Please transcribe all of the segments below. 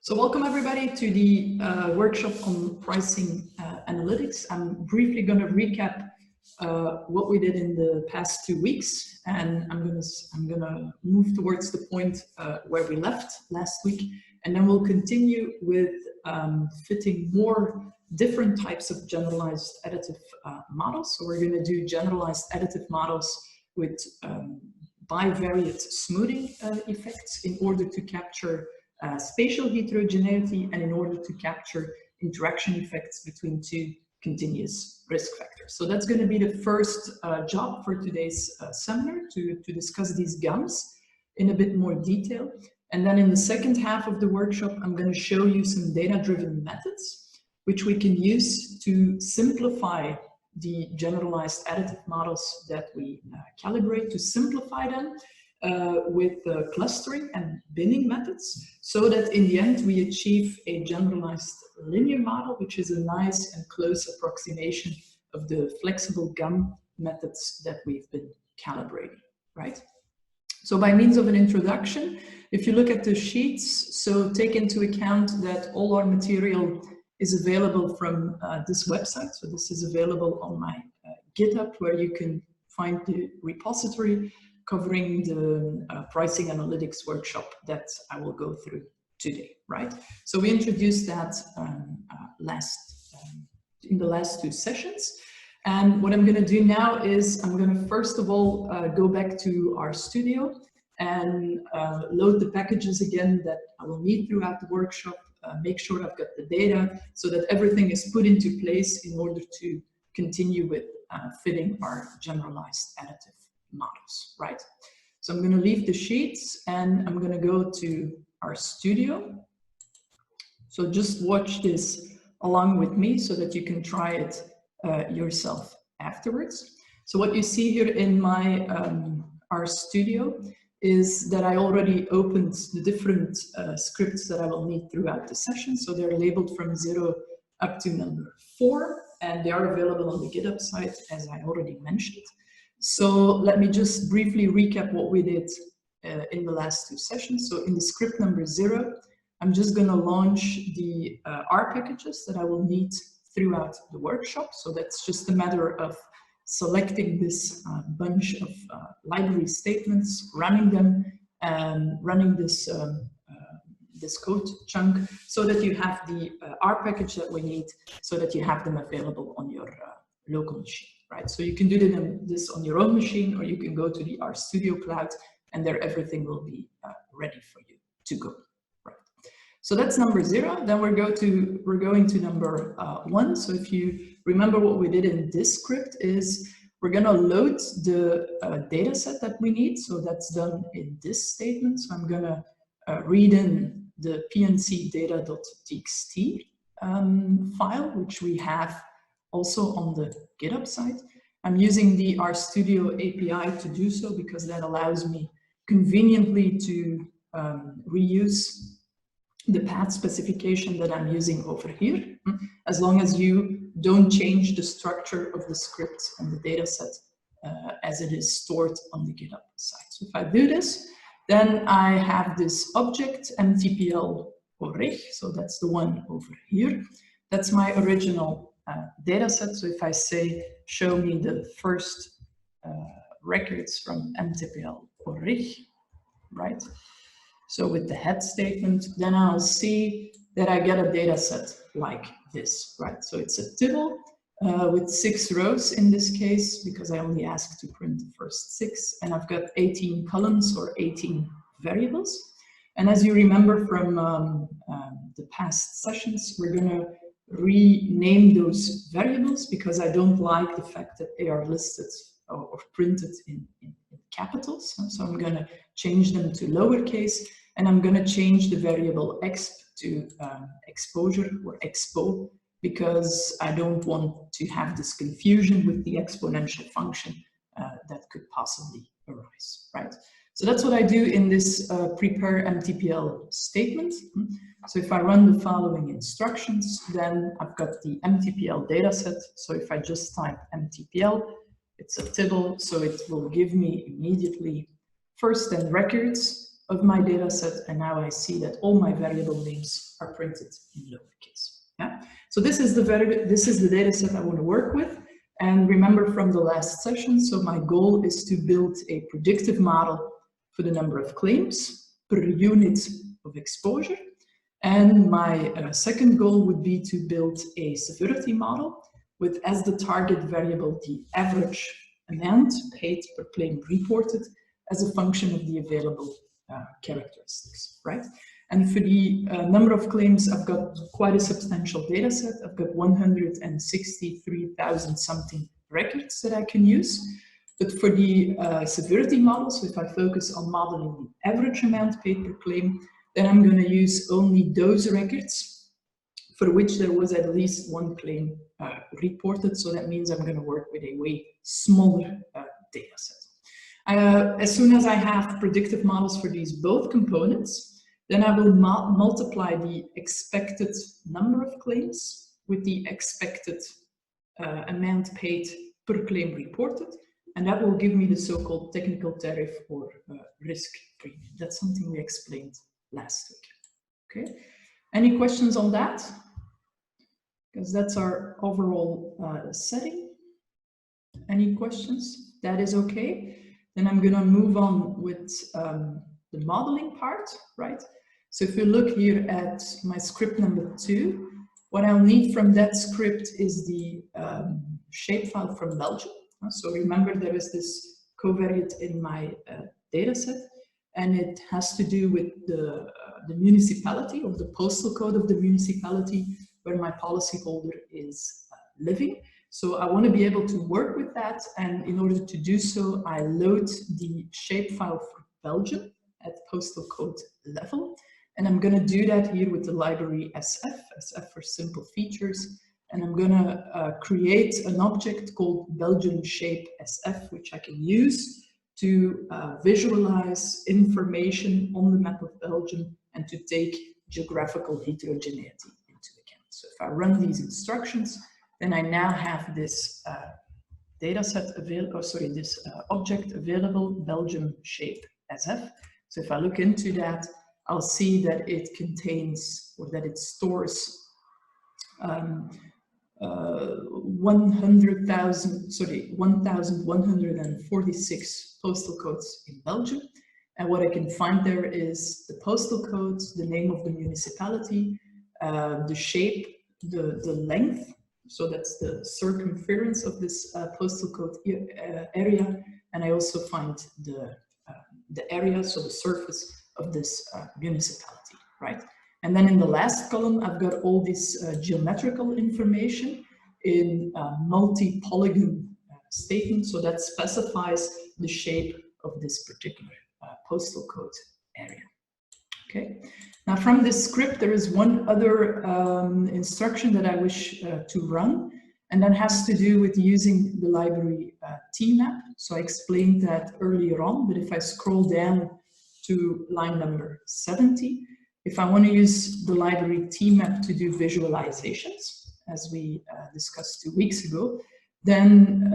So welcome everybody to the workshop on pricing analytics. I'm briefly going to recap what we did in the past 2 weeks, and I'm gonna move towards the point where we left last week, and then we'll continue with fitting more different types of generalized additive models. So we're going to do generalized additive models with bivariate smoothing effects in order to capture spatial heterogeneity and in order to capture interaction effects between two continuous risk factors. So that's going to be the first job for today's seminar, to discuss these GLMs in a bit more detail. And then in the second half of the workshop, I'm going to show you some data-driven methods which we can use to simplify the generalized additive models that we calibrate, to simplify them with clustering and binning methods, so that in the end we achieve a generalized linear model, which is a nice and close approximation of the flexible GAM methods that we've been calibrating, right? So by means of an introduction, if you look at the sheets, so take into account that all our material is available from this website. So this is available on my GitHub, where you can find the repository covering the pricing analytics workshop that I will go through today, right? So we introduced that in the last 2 sessions. And what I'm going to do now is I'm going to first of all go back to our studio and load the packages again that I will need throughout the workshop, make sure I've got the data so that everything is put into place in order to continue with fitting our generalized additive models, right? So I'm going to leave the sheets and I'm going to go to our studio. So just watch this along with me so that you can try it yourself afterwards. So what you see here in my our studio is that I already opened the different scripts that I will need throughout the session. So they're labeled from 0 up to number 4, and they are available on the GitHub site, as I already mentioned. So let me just briefly recap what we did in the last 2 sessions. So in the script number 0, I'm just going to launch the R packages that I will need throughout the workshop. So that's just a matter of selecting this bunch of library statements, running them, and running this this code chunk so that you have the R package that we need, so that you have them available on your local machine, right? So you can do this on your own machine, or you can go to the RStudio cloud, and there everything will be ready for you to go, right? So that's number 0. Then we're going to number 1. So if you remember what we did in this script is we're going to load the data set that we need. So that's done in this statement. So I'm going to read in the pnc data.txt file, which we have also on the GitHub site. I'm using the RStudio API to do so because that allows me conveniently to reuse the path specification that I'm using over here, as long as you don't change the structure of the script and the data set as it is stored on the GitHub site. So if I do this, then I have this object mtpl orig, so that's the one over here. That's my original data set. So if I say, show me the first records from mtpl orig, right? So with the head statement, then I'll see that I get a data set like this, right? So it's a table with 6 rows in this case, because I only asked to print the first 6, and I've got 18 columns or 18 variables. And as you remember from the past sessions, we're going to rename those variables because I don't like the fact that they are listed or printed in capitals. So I'm going to change them to lowercase, and I'm going to change the variable exp to exposure or expo, because I don't want to have this confusion with the exponential function that could possibly arise, right? So that's what I do in this prepare mtpl statement. So if I run the following instructions, then I've got the mtpl dataset. So if I just type mtpl, it's a table, so it will give me immediately first 10 records of my data set, and now I see that all my variable names are printed in lowercase. Yeah? So this is the data set I want to work with. And remember from the last session, so my goal is to build a predictive model for the number of claims per unit of exposure. And my second goal would be to build a severity model with as the target variable the average amount paid per claim reported as a function of the available characteristics, right? And for the number of claims, I've got quite a substantial data set. I've got 163,000 something records that I can use. But for the severity model, so if I focus on modeling the average amount paid per claim, then I'm going to use only those records for which there was at least one claim reported. So that means I'm going to work with a way smaller data set. As soon as I have predictive models for these both components, then I will multiply the expected number of claims with the expected amount paid per claim reported, and that will give me the so-called technical tariff or risk premium. That's something we explained last week. Okay, any questions on that? Because that's our overall setting. Any questions? That is okay. Then I'm going to move on with the modeling part, right? So if you look here at my script number 2, what I'll need from that script is the shapefile from Belgium. So remember, there is this covariate in my data set, and it has to do with the municipality or the postal code of the municipality where my policyholder is living. So I want to be able to work with that, and in order to do so, I load the shapefile for Belgium at postal code level. And I'm going to do that here with the library SF for simple features. And I'm going to create an object called Belgium shape SF, which I can use to visualize information on the map of Belgium and to take geographical heterogeneity into account. So if I run these instructions, then I now have this data set available, this object available, Belgium shape SF. So if I look into that, I'll see that it contains, or that it stores 1,146 postal codes in Belgium. And what I can find there is the postal codes, the name of the municipality, the shape, the length, so that's the circumference of this postal code area, and I also find the area, so the surface of this municipality, right? And then in the last column, I've got all this geometrical information in multi-polygon statement, so that specifies the shape of this particular postal code area. Okay. Now from this script, there is one other instruction that I wish to run, and that has to do with using the library tmap. So I explained that earlier on, but if I scroll down to line number 70, if I want to use the library tmap to do visualizations, as we discussed 2 weeks ago, then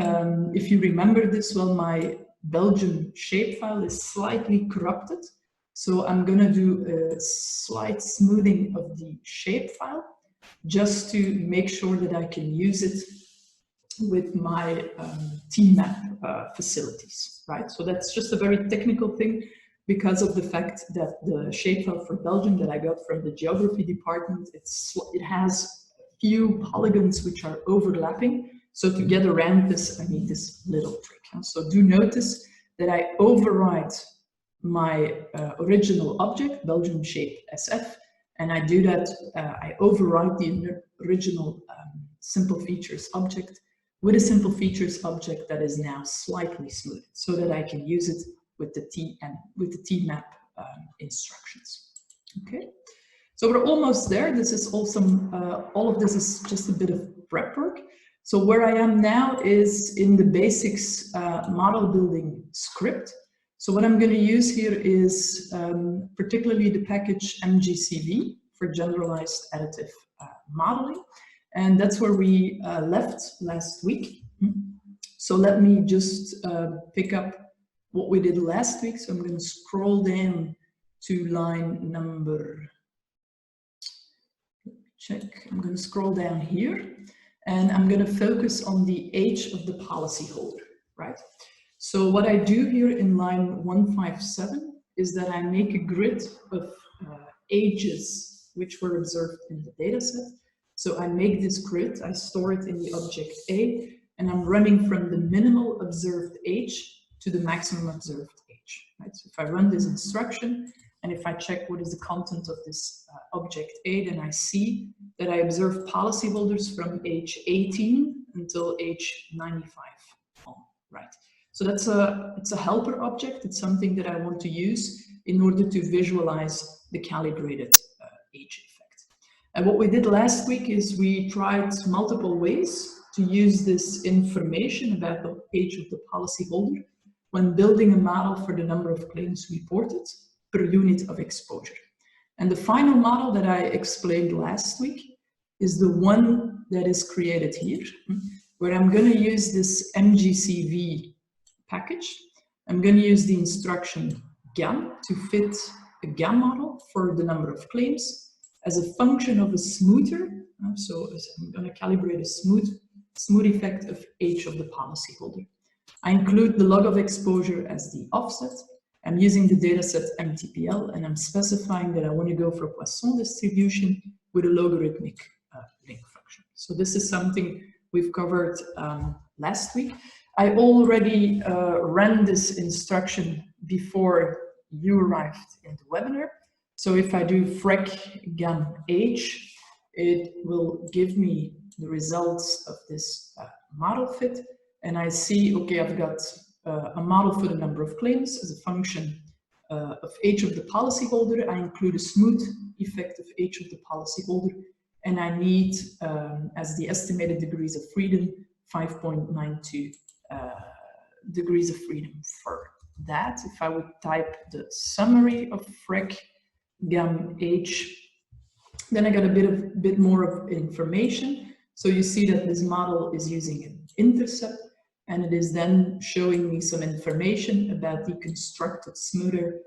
if you remember this, well, my Belgium shapefile is slightly corrupted. So I'm going to do a slight smoothing of the shapefile just to make sure that I can use it with my tmap facilities, right? So that's just a very technical thing because of the fact that the shapefile for Belgium that I got from the geography department, it has few polygons which are overlapping. So to get around this, I need this little trick. So do notice that I override my original object, Belgium shape SF, and I do that, I override the original simple features object with a simple features object that is now slightly smoothed so that I can use it with the tmap instructions. Okay, so we're almost there. This is also all of this is just a bit of prep work. So where I am now is in the basics model building script. So what I'm going to use here is particularly the package MGCV for generalized additive modeling. And that's where we left last week. So let me just pick up what we did last week. So I'm going to scroll down to line number, check, I'm going to scroll down here, and I'm going to focus on the age of the policyholder, right? So what I do here in line 157 is that I make a grid of ages which were observed in the data set. So I make this grid, I store it in the object A, and I'm running from the minimal observed age to the maximum observed age, right? So if I run this instruction, and if I check what is the content of this object A, then I see that I observe policyholders from age 18 until age 95 on, right? So it's a helper object. It's something that I want to use in order to visualize the calibrated age effect. And what we did last week is we tried multiple ways to use this information about the age of the policyholder when building a model for the number of claims reported per unit of exposure. And the final model that I explained last week is the one that is created here, where I'm going to use this MGCV package. I'm going to use the instruction GAM to fit a GAM model for the number of claims as a function of a smoother. So I'm going to calibrate a smooth effect of age of the policyholder. I include the log of exposure as the offset. I'm using the dataset MTPL, and I'm specifying that I want to go for Poisson distribution with a logarithmic link function. So this is something we've covered last week. I already ran this instruction before you arrived in the webinar. So if I do frec gam age, it will give me the results of this model fit. And I see, okay, I've got a model for the number of claims as a function of age of the policyholder. I include a smooth effect of age of the policyholder, and I need, as the estimated degrees of freedom, 5.92 degrees of freedom for that. If I would type the summary of frec gam age, then I got a bit more of information. So you see that this model is using an intercept, and it is then showing me some information about the constructed smoother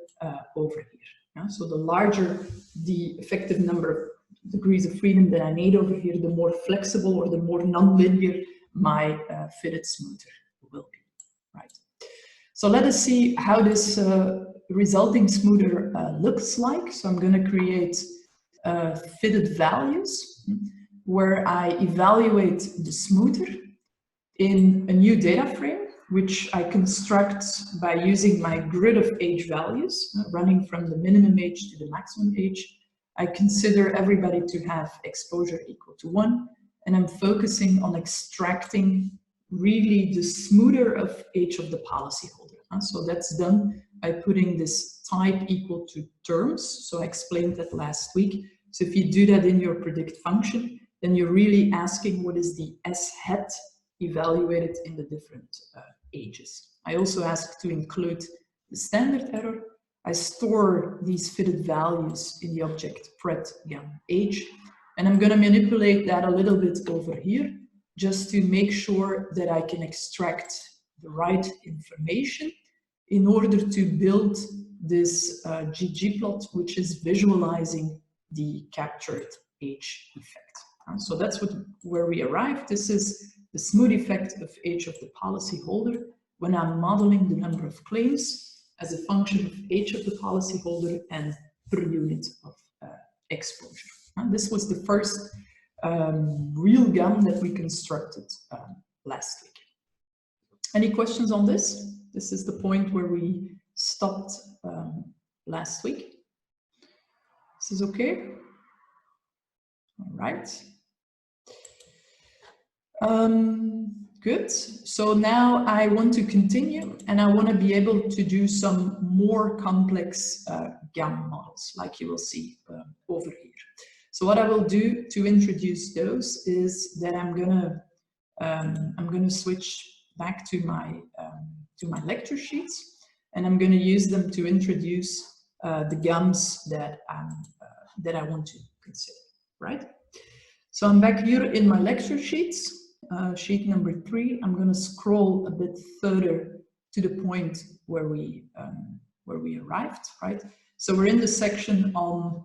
over here. Yeah? So the larger the effective number of degrees of freedom that I need over here, the more flexible or the more non-linear my fitted smoother will be, right? So let us see how this resulting smoother looks like. So I'm going to create fitted values where I evaluate the smoother in a new data frame, which I construct by using my grid of age values, running from the minimum age to the maximum age. I consider everybody to have exposure equal to 1, and I'm focusing on extracting really the smoother of age of the policyholder. So that's done by putting this type equal to terms. So I explained that last week. So if you do that in your predict function, then you're really asking what is the S hat evaluated in the different ages. I also ask to include the standard error. I store these fitted values in the object pred gam age, and I'm going to manipulate that a little bit over here just to make sure that I can extract the right information in order to build this ggplot, which is visualizing the captured age effect. So that's where we arrived. This is the smooth effect of age of the policyholder when I'm modeling the number of claims as a function of age of the policyholder and per unit of exposure. And this was the first real GAM that we constructed last week. Any questions on this? This is the point where we stopped last week. This is okay? All right. Good. So now I want to continue, and I want to be able to do some more complex GAM models, like you will see over here. So what I will do to introduce those is that I'm gonna switch back to my lecture sheets, and I'm going to use them to introduce the GAMs that I want to consider, right? So I'm back here in my lecture sheets. Sheet number 3, I'm going to scroll a bit further to the point where we arrived, right? So we're in the section on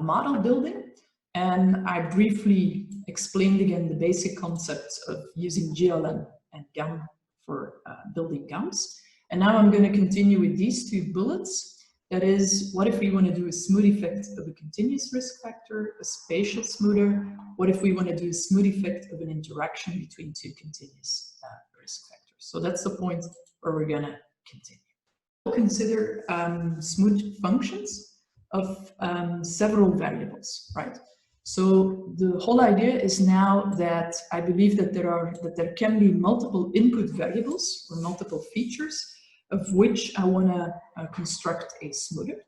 model building, and I briefly explained again the basic concepts of using GLM and GAM for building GAMs. And now I'm going to continue with these two bullets. That is, what if we want to do a smooth effect of a continuous risk factor, a spatial smoother? What if we want to do a smooth effect of an interaction between two continuous risk factors? So that's the point where we're going to continue. We'll consider smooth functions of several variables, right? So the whole idea is now that I believe that there can be multiple input variables or multiple features of which I want to construct a smoother.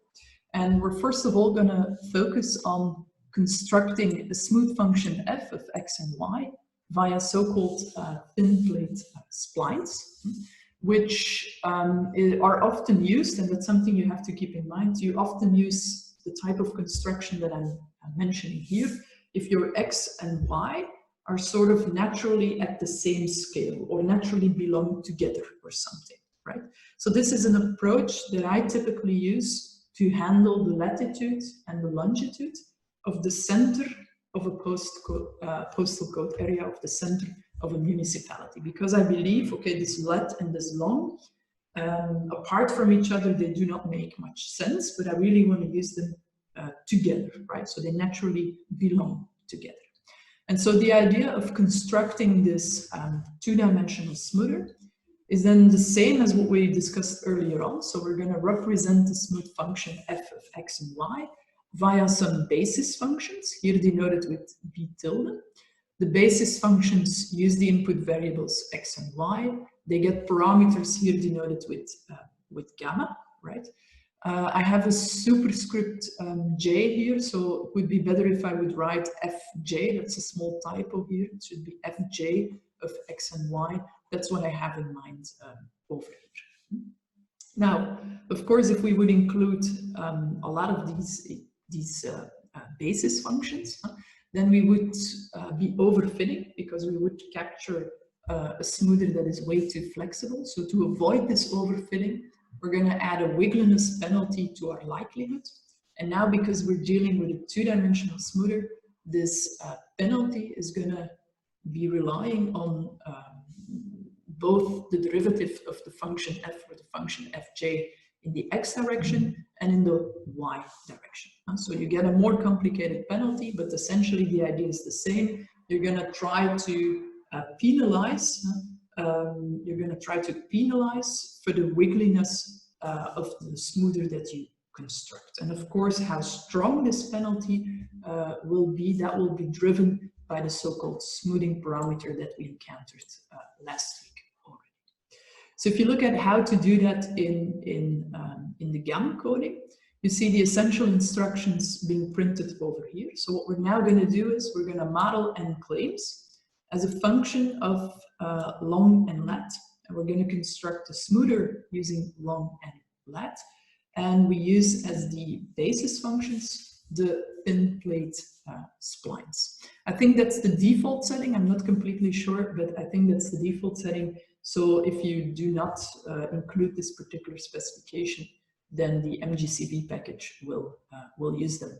And we're first of all going to focus on constructing a smooth function f of x and y via so-called thin plate splines, which are often used, and that's something you have to keep in mind. You often use the type of construction that I'm mentioning here if your x and y are sort of naturally at the same scale or naturally belong together or something, right? So this is an approach that I typically use to handle the latitude and the longitude of the center of a postal code area, of the center of a municipality, because I believe, okay, this lat and this long, apart from each other, they do not make much sense, but I really want to use them together, right? So they naturally belong together. And so the idea of constructing this two-dimensional smoother is then the same as what we discussed earlier on. So we're going to represent the smooth function f of x and y via some basis functions, here denoted with b tilde. The basis functions use the input variables x and y. They get parameters here denoted with gamma, right? I have a superscript j here, so it would be better if I would write fj. That's a small typo here. It should be fj of x and y. That's what I have in mind over here. Now, of course, if we would include a lot of these basis functions, then we would be overfitting, because we would capture a smoother that is way too flexible. So to avoid this overfitting, we're going to add a wiggliness penalty to our likelihood. And now, because we're dealing with a two-dimensional smoother, this penalty is going to be relying on both the derivative of the function f or the function fj in the x direction and in the y direction. So you get a more complicated penalty, but essentially the idea is the same. You're going to try to penalize. You're going to try to penalize for the wiggliness of the smoother that you construct. And of course, how strong this penalty will be, that will be driven by the so-called smoothing parameter that we encountered last week already. So if you look at how to do that in the GAM coding, you see the essential instructions being printed over here. So what we're now going to do is we're going to model n claims as a function of long and lat. And we're going to construct a smoother using long and lat. And we use as the basis functions the thin plate splines. I think that's the default setting. I'm not completely sure, but I think that's the default setting. So if you do not include this particular specification, then the MGCB package will use them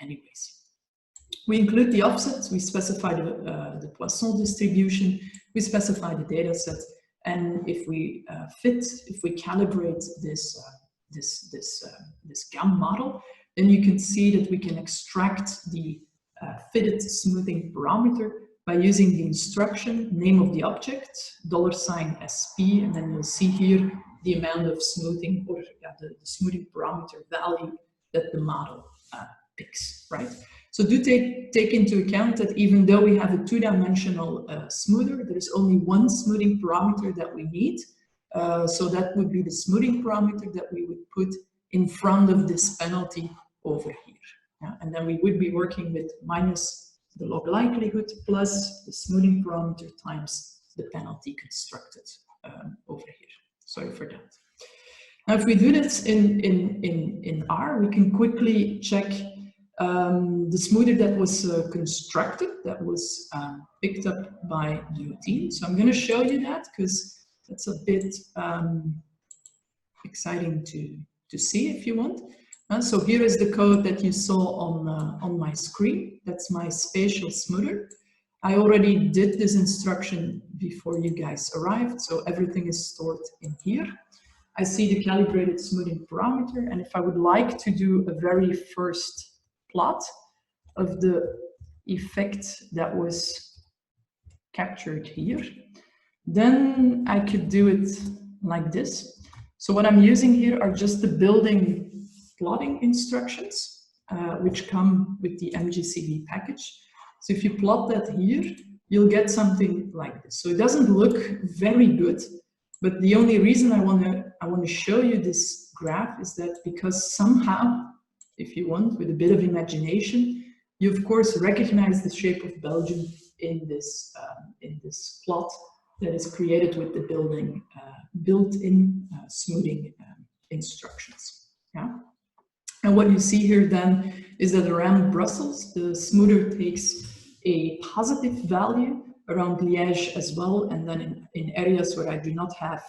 anyways. We include the offsets, we specify the Poisson distribution, we specify the data set, and if we calibrate this GAM model, then you can see that we can extract the fitted smoothing parameter by using the instruction name of the object, $SP, and then you'll see here the amount of smoothing, or the smoothing parameter value that the model picks, right? So do take into account that even though we have a two-dimensional smoother, there is only one smoothing parameter that we need. So that would be the smoothing parameter that we would put in front of this penalty over here. Yeah? And then we would be working with minus the log likelihood plus the smoothing parameter times the penalty constructed over here. Sorry for that. Now, if we do this in R, we can quickly check the smoother that was constructed, that was picked up by your team. So I'm going to show you that because that's a bit exciting to see if you want. So here is the code that you saw on my screen. That's my spatial smoother. I already did this instruction before you guys arrived, so everything is stored in here. I see the calibrated smoothing parameter, and if I would like to do a very first plot of the effect that was captured here, then I could do it like this. So what I'm using here are just the building plotting instructions, which come with the MGCV package. So if you plot that here, you'll get something like this. So it doesn't look very good, but the only reason I want to show you this graph is that because somehow, if you want, with a bit of imagination, you of course recognize the shape of Belgium in this plot that is created with the built-in smoothing instructions. Yeah. And what you see here then is that around Brussels, the smoother takes a positive value, around Liège as well, and then in areas where I do not have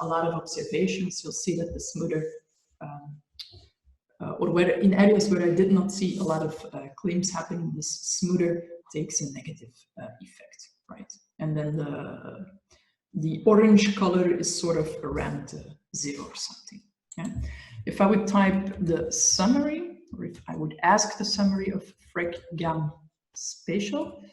a lot of observations, you'll see that the smoother, or where in areas where I did not see a lot of claims happening, this smoother takes a negative effect, right? And then the orange color is sort of around 0 or something. Yeah? If I would type the summary, or if I would ask the summary of FrEC-GAM Spatial,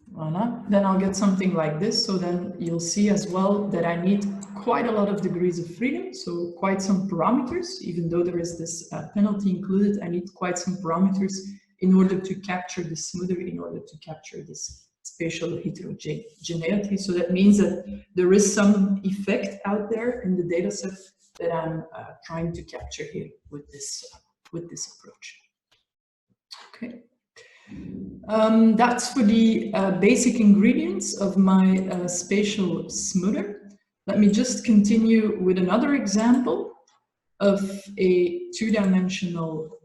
voila, then I'll get something like this. So then you'll see as well that I need quite a lot of degrees of freedom, so quite some parameters. Even though there is this penalty included, I need quite some parameters in order to capture the smoother, in order to capture this spatial heterogeneity. So that means that there is some effect out there in the data set that I'm trying to capture here with this approach. Okay. That's for the basic ingredients of my spatial smoother. Let me just continue with another example of a two-dimensional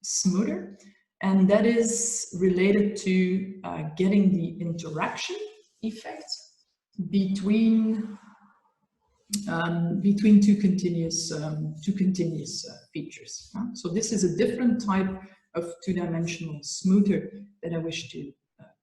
smoother, and that is related to getting the interaction effect between two continuous features. So this is a different type of two-dimensional smoother that I wish to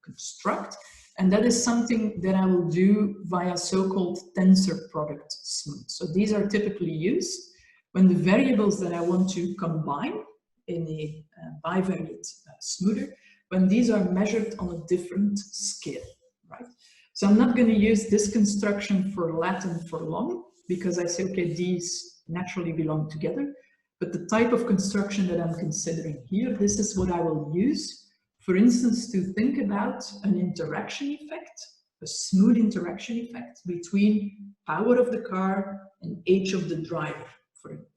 construct, and that is something that I will do via so-called tensor product smooth. So these are typically used when the variables that I want to combine in a bivariate smoother, when these are measured on a different scale, right? So I'm not going to use this construction for lat and for long, because I say, okay, these naturally belong together. But the type of construction that I'm considering here, this is what I will use, for instance, to think about an interaction effect, a smooth interaction effect between power of the car and age of the driver,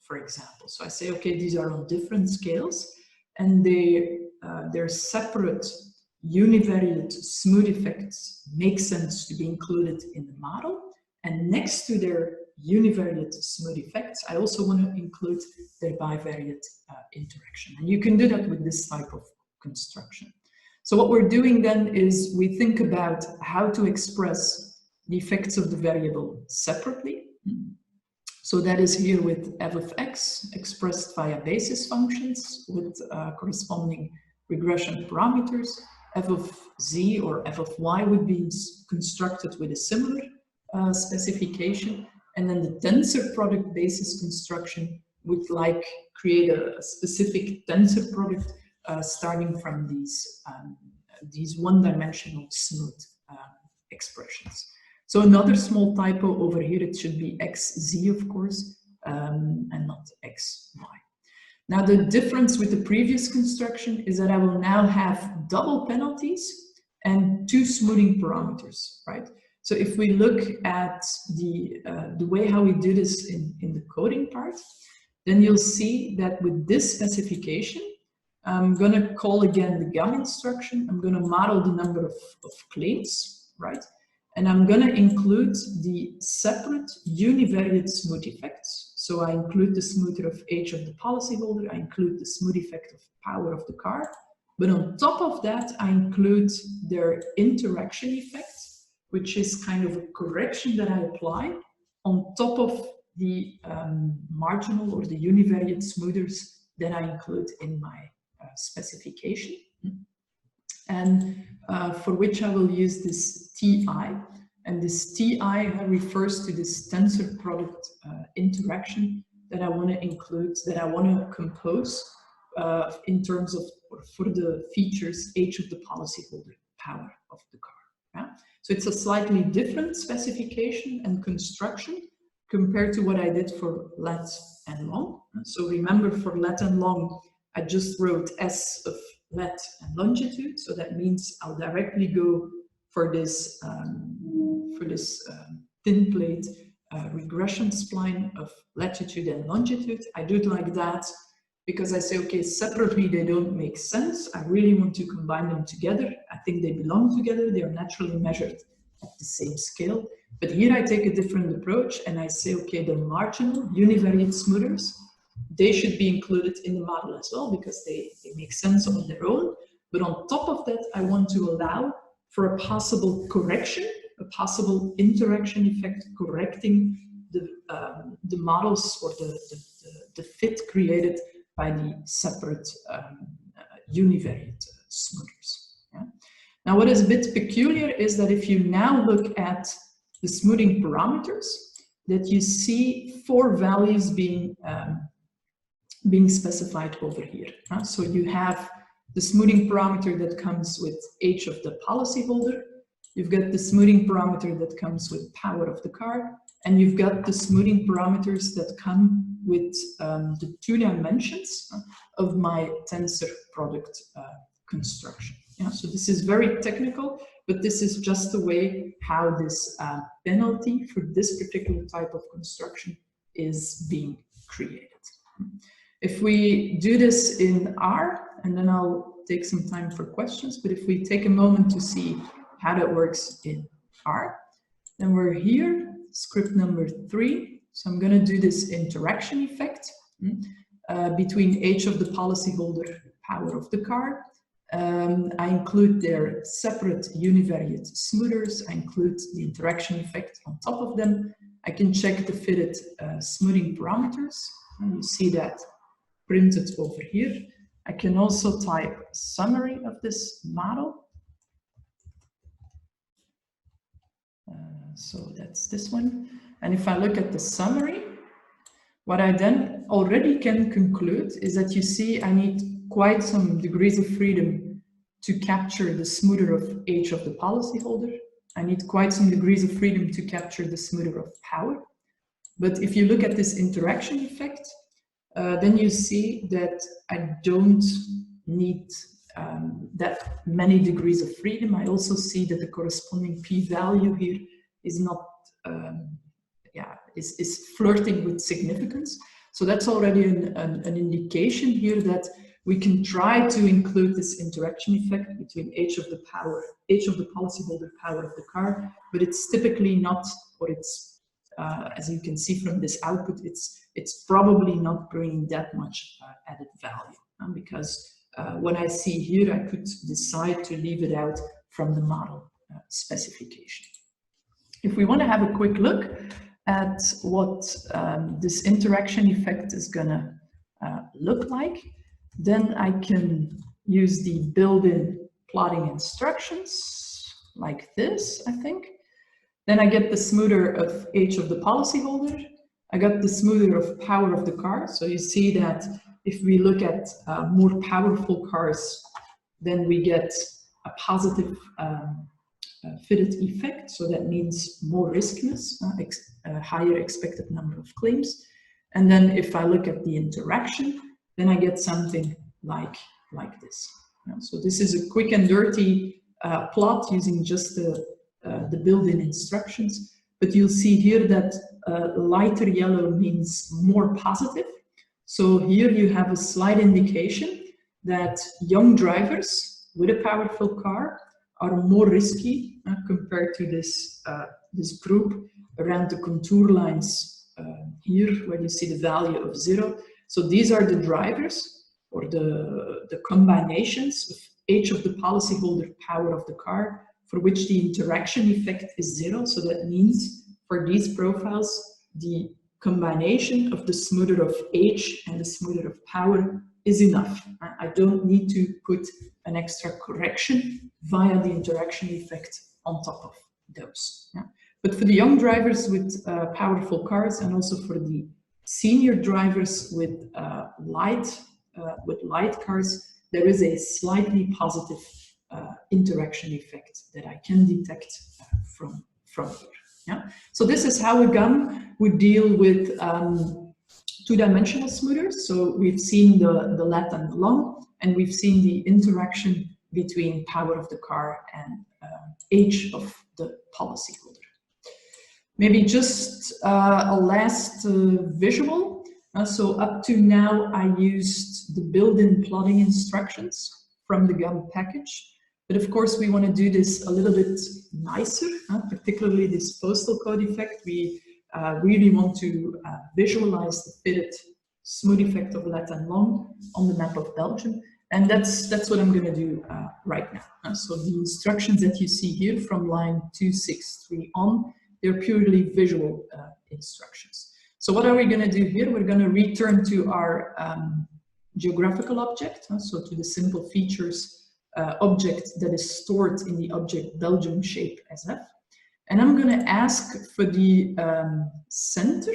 for example. So I say, okay, these are on different scales, and their separate univariate smooth effects make sense to be included in the model. And next to their univariate smooth effects, I also want to include their bivariate interaction. And you can do that with this type of construction. So what we're doing then is we think about how to express the effects of the variable separately. So that is here with f of x expressed via basis functions with corresponding regression parameters. F of z or f of y would be constructed with a similar specification. And then the tensor product basis construction would create a specific tensor product starting from these one-dimensional smooth expressions. So another small typo over here, it should be xz, of course, and not xy. Now the difference with the previous construction is that I will now have double penalties and two smoothing parameters, right? So if we look at the way how we do this in the coding part, then you'll see that with this specification, I'm going to call again the GAM instruction. I'm going to model the number of claims, right? And I'm going to include the separate univariate smooth effects. So I include the smoother of age of the policyholder. I include the smooth effect of power of the car. But on top of that, I include their interaction effect, which is kind of a correction that I apply on top of the marginal or the univariate smoothers that I include in my specification, and for which I will use this TI. And this TI refers to this tensor product interaction that I want to include, that I want to compose in terms of, for the features, age of the policyholder, power of the car. Yeah? So it's a slightly different specification and construction compared to what I did for lat and long. So remember, for lat and long, I just wrote S of lat and longitude. So that means I'll directly go for this thin plate regression spline of latitude and longitude. I do it like that because I say, okay, separately they don't make sense. I really want to combine them together. I think they belong together. They are naturally measured at the same scale. But here I take a different approach and I say, okay, the marginal univariate smoothers, they should be included in the model as well because they make sense on their own. But on top of that, I want to allow for a possible correction, a possible interaction effect correcting the models or the fit created by the separate univariate smoothers. Yeah? Now, what is a bit peculiar is that if you now look at the smoothing parameters, that you see 4 values being specified over here. So you have the smoothing parameter that comes with age of the policyholder, you've got the smoothing parameter that comes with power of the car, and you've got the smoothing parameters that come with the 2 dimensions of my tensor product construction. Yeah, so this is very technical, but this is just the way how this penalty for this particular type of construction is being created. If we do this in R, and then I'll take some time for questions, but if we take a moment to see how that works in R, then we're here, script number 3. So I'm going to do this interaction effect between age of the policyholder, power of the car. I include their separate univariate smoothers. I include the interaction effect on top of them. I can check the fitted smoothing parameters. And you see that printed over here. I can also type a summary of this model. So that's this one. And if I look at the summary, what I then already can conclude is that you see I need quite some degrees of freedom to capture the smoother of age of the policyholder. I need quite some degrees of freedom to capture the smoother of power. But if you look at this interaction effect, then you see that I don't need that many degrees of freedom. I also see that the corresponding p-value here is not, is flirting with significance. So that's already an indication here that we can try to include this interaction effect between age of the policyholder, power of the car, but it's typically not, or it's, as you can see from this output, it's probably not bringing that much added value, because what I see here, I could decide to leave it out from the model specification. If we want to have a quick look at what this interaction effect is gonna look like, then I can use the built-in plotting instructions like this, I think. Then I get the smoother of age of the policyholder. I got the smoother of power of the car. So you see that if we look at more powerful cars, then we get a positive fitted effect. So that means more riskiness, a higher expected number of claims. And then if I look at the interaction, then I get something like this. So this is a quick and dirty plot using just the built-in instructions. But you'll see here that lighter yellow means more positive. So here you have a slight indication that young drivers with a powerful car are more risky compared to this, this group around the contour lines here, where you see the value of 0. So these are the drivers, or the combinations of age of the policyholder, power of the car, for which the interaction effect is 0. So that means for these profiles, the combination of the smoother of H and the smoother of power is enough. I don't need to put an extra correction via the interaction effect on top of those. Yeah. But for the young drivers with powerful cars, and also for the senior drivers with light cars, there is a slightly positive interaction effect that I can detect from here. Yeah. So this is how a GAM would deal with two-dimensional smoothers. So we've seen the lat and the long, and we've seen the interaction between power of the car and age of the policyholder. Maybe just a last visual. So up to now, I used the built-in plotting instructions from the GAM package. But of course, we want to do this a little bit nicer, particularly this postal code effect. We really want to visualize the fitted smooth effect of lat and long on the map of Belgium. And that's what I'm going to do right now. So the instructions that you see here from line 263 on, they're purely visual instructions. So what are we going to do here? We're going to return to our geographical object, so to the simple features object that is stored in the object Belgium shape SF. And I'm going to ask for the center,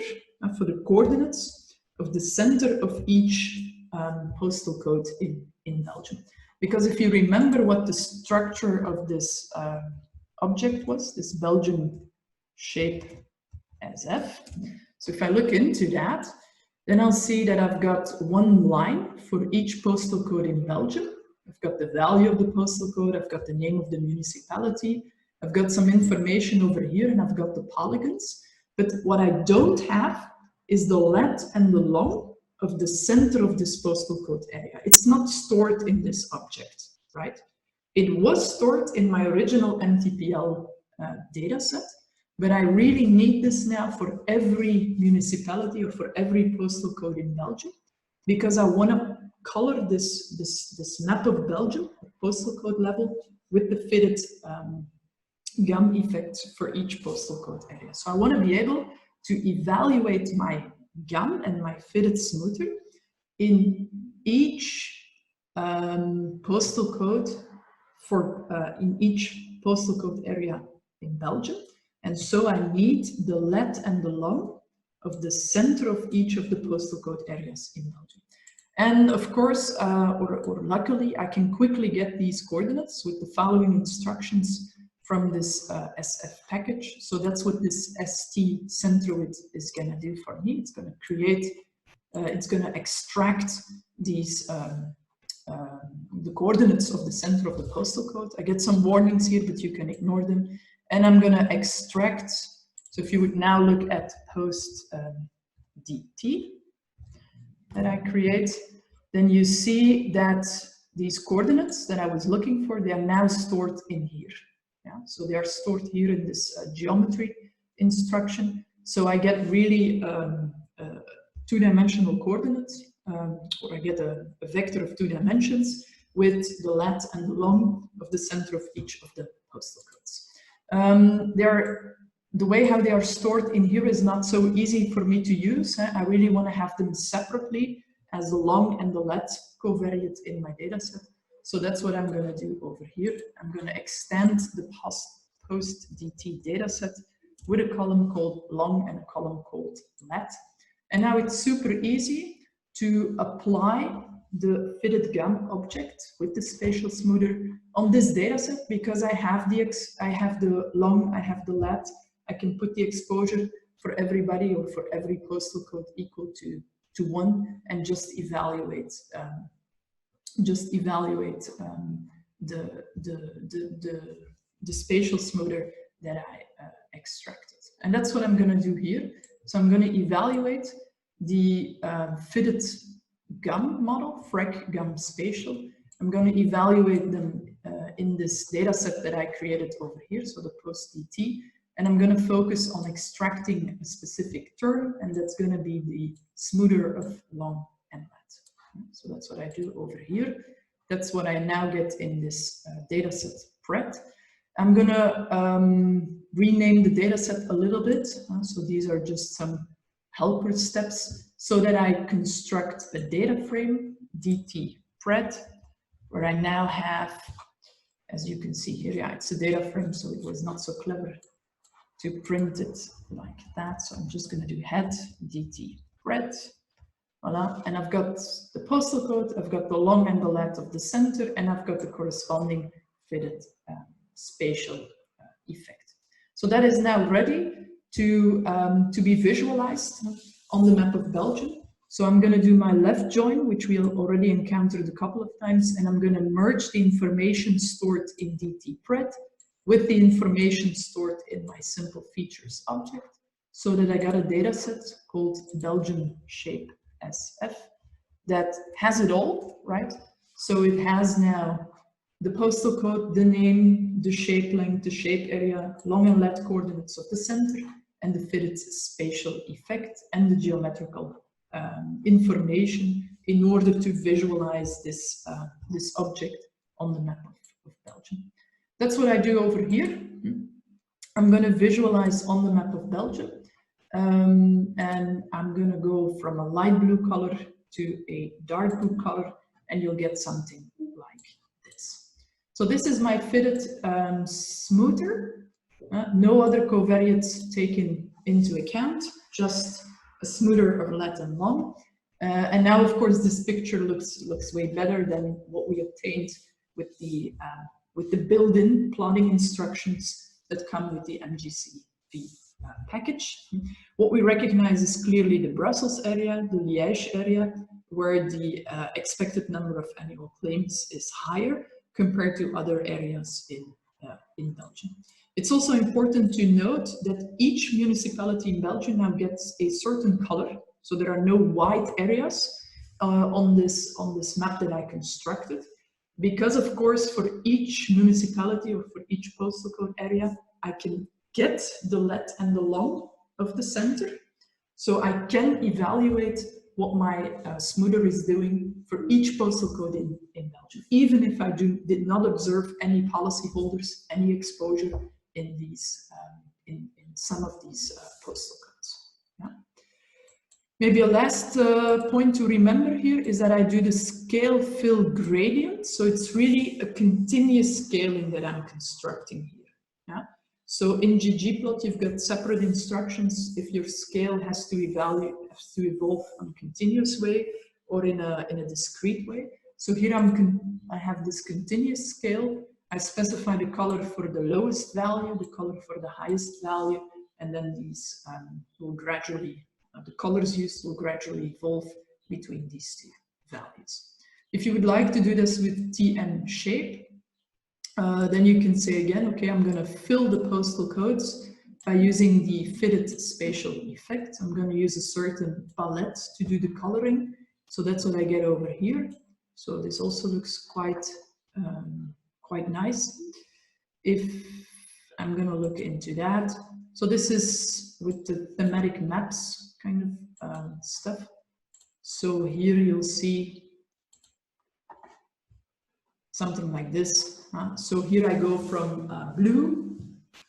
for the coordinates of the center of each postal code in Belgium. Because if you remember what the structure of this object was, this Belgium shape SF. So if I look into that, then I'll see that I've got one line for each postal code in Belgium. I've got the value of the postal code, I've got the name of the municipality, I've got some information over here, and I've got the polygons. But what I don't have is the lat and the long of the center of this postal code area. It's not stored in this object, right? It was stored in my original MTPL data set, but I really need this now for every municipality or for every postal code in Belgium, because I want to color this map of Belgium, postal code level, with the fitted GAM effect for each postal code area. So I want to be able to evaluate my GAM and my fitted smoother in each postal code in each postal code area in Belgium. And so I need the lat and the long of the center of each of the postal code areas in Belgium. And of course, or luckily, I can quickly get these coordinates with the following instructions from this SF package. So that's what this ST centroid is going to do for me. It's going to create, it's going to extract these the coordinates of the center of the postal code. I get some warnings here, but you can ignore them. And I'm going to extract. So if you would now look at post DT that I create, then you see that these coordinates that I was looking for, they are now stored in here. Yeah? So they are stored here in this geometry instruction. So I get really two-dimensional coordinates, or I get a vector of 2 dimensions with the lat and the long of the center of each of the postal codes. The way how they are stored in here is not so easy for me to use. I really want to have them separately as the long and the lat covariate in my data set. So that's what I'm going to do over here. I'm going to extend the post DT data set with a column called long and a column called lat. And now it's super easy to apply the fitted GAM object with the spatial smoother on this data set, because I have the long, I have the lat. I can put the exposure for everybody or for every postal code equal to 1, and just evaluate the spatial smoother that I extracted. And that's what I'm going to do here. So I'm going to evaluate the fitted GAM model, FREC GAM spatial. I'm going to evaluate them in this data set that I created over here, so the post DT. And I'm going to focus on extracting a specific term, and that's going to be the smoother of long and lat. So that's what I do over here. That's what I now get in this data set pret. I'm going to rename the data set a little bit. So these are just some helper steps so that I construct a data frame, dt pred, where I now have, as you can see here, yeah, it's a data frame, so it was not so clever to print it like that. So I'm just going to do head dt pred. Voila. And I've got the postal code, I've got the long and the lat of the center, and I've got the corresponding fitted spatial effect. So that is now ready to be visualized on the map of Belgium. So I'm going to do my left join, which we already encountered a couple of times, and I'm going to merge the information stored in dt pred with the information stored in my simple features object, so that I got a data set called Belgium shape SF that has it all, right? So it has now the postal code, the name, the shape length, the shape area, long and lat coordinates of the center, and the fitted spatial effect and the geometrical information in order to visualize this, this object on the map of Belgium. That's what I do over here. I'm going to visualize on the map of Belgium. And I'm going to go from a light blue color to a dark blue color, and you'll get something like this. So this is my fitted smoother. No other covariates taken into account, just a smoother of lat and long. And now, of course, this picture looks way better than what we obtained with the built-in plotting instructions that come with the MGCV package. What we recognize is clearly the Brussels area, the Liège area, where the expected number of annual claims is higher compared to other areas in Belgium. It's also important to note that each municipality in Belgium now gets a certain color, so there are no white areas on this map that I constructed, because of course for each municipality or for each postal code area, I can get the lat and the long of the center, so I can evaluate what my smoother is doing for each postal code in Belgium, even if I did not observe any policyholders, any exposure in these in some of these postal codes. Yeah. Maybe a last point to remember here is that I do the scale fill gradient, so it's really a continuous scaling that I'm constructing here. Yeah. So in ggplot, you've got separate instructions if your scale has to evolve in a continuous way or in a discrete way. So here I have this continuous scale. I specify the color for the lowest value, the color for the highest value, and then these will gradually, the colors used will gradually evolve between these two values. If you would like to do this with TM shape, then you can say again, okay, I'm going to fill the postal codes by using the fitted spatial effect. I'm going to use a certain palette to do the coloring. So that's what I get over here. So this also looks quite nice. If I'm going to look into that. So this is with the thematic maps kind of stuff. So here you'll see something like this. So here I go from blue,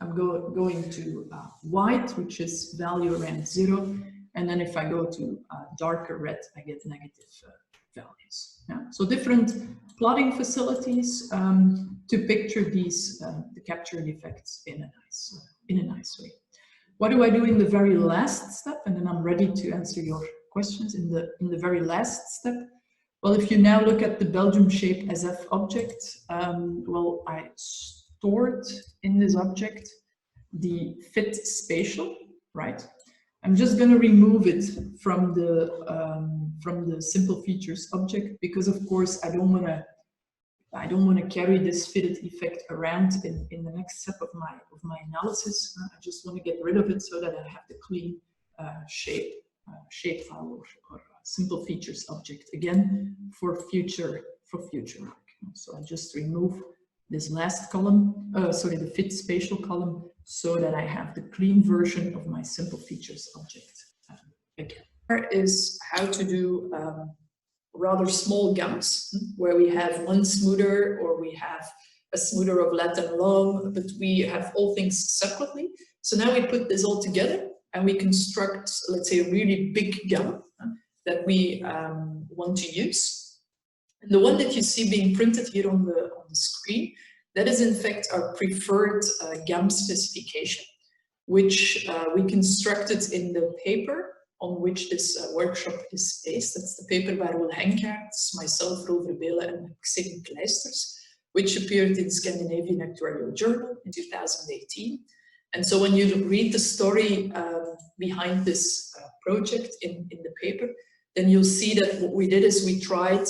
I'm going to white, which is value around 0. And then if I go to darker red, I get negative values. Yeah? So different plotting facilities to picture these, the captured effects in a nice way. What do I do in the very last step? And then I'm ready to answer your questions in the very last step. Well, if you now look at the Belgium shape SF object, well, I stored in this object the fit spatial, right? I'm just going to remove it from the simple features object because, of course, I don't want to carry this fitted effect around in the next step of my analysis. I just want to get rid of it so that I have the clean shape file or simple features object again for future work. So I just remove this last column, the fit spatial column, so that I have the clean version of my simple features object again. Here is how to do rather small GLMs where we have one smoother or we have a smoother of lat and long, but we have all things separately. So now we put this all together and we construct, let's say, a really big GAM that we want to use. And the one that you see being printed here on the screen, that is in fact our preferred GAM specification, which we constructed in the paper on which this workshop is based. That's the paper by Roel Henkaerts, myself, Roel Verbeele, and Maxime Kleisters, which appeared in Scandinavian Actuarial Journal in 2018. And so when you read the story behind this project in the paper, then you'll see that what we did is we tried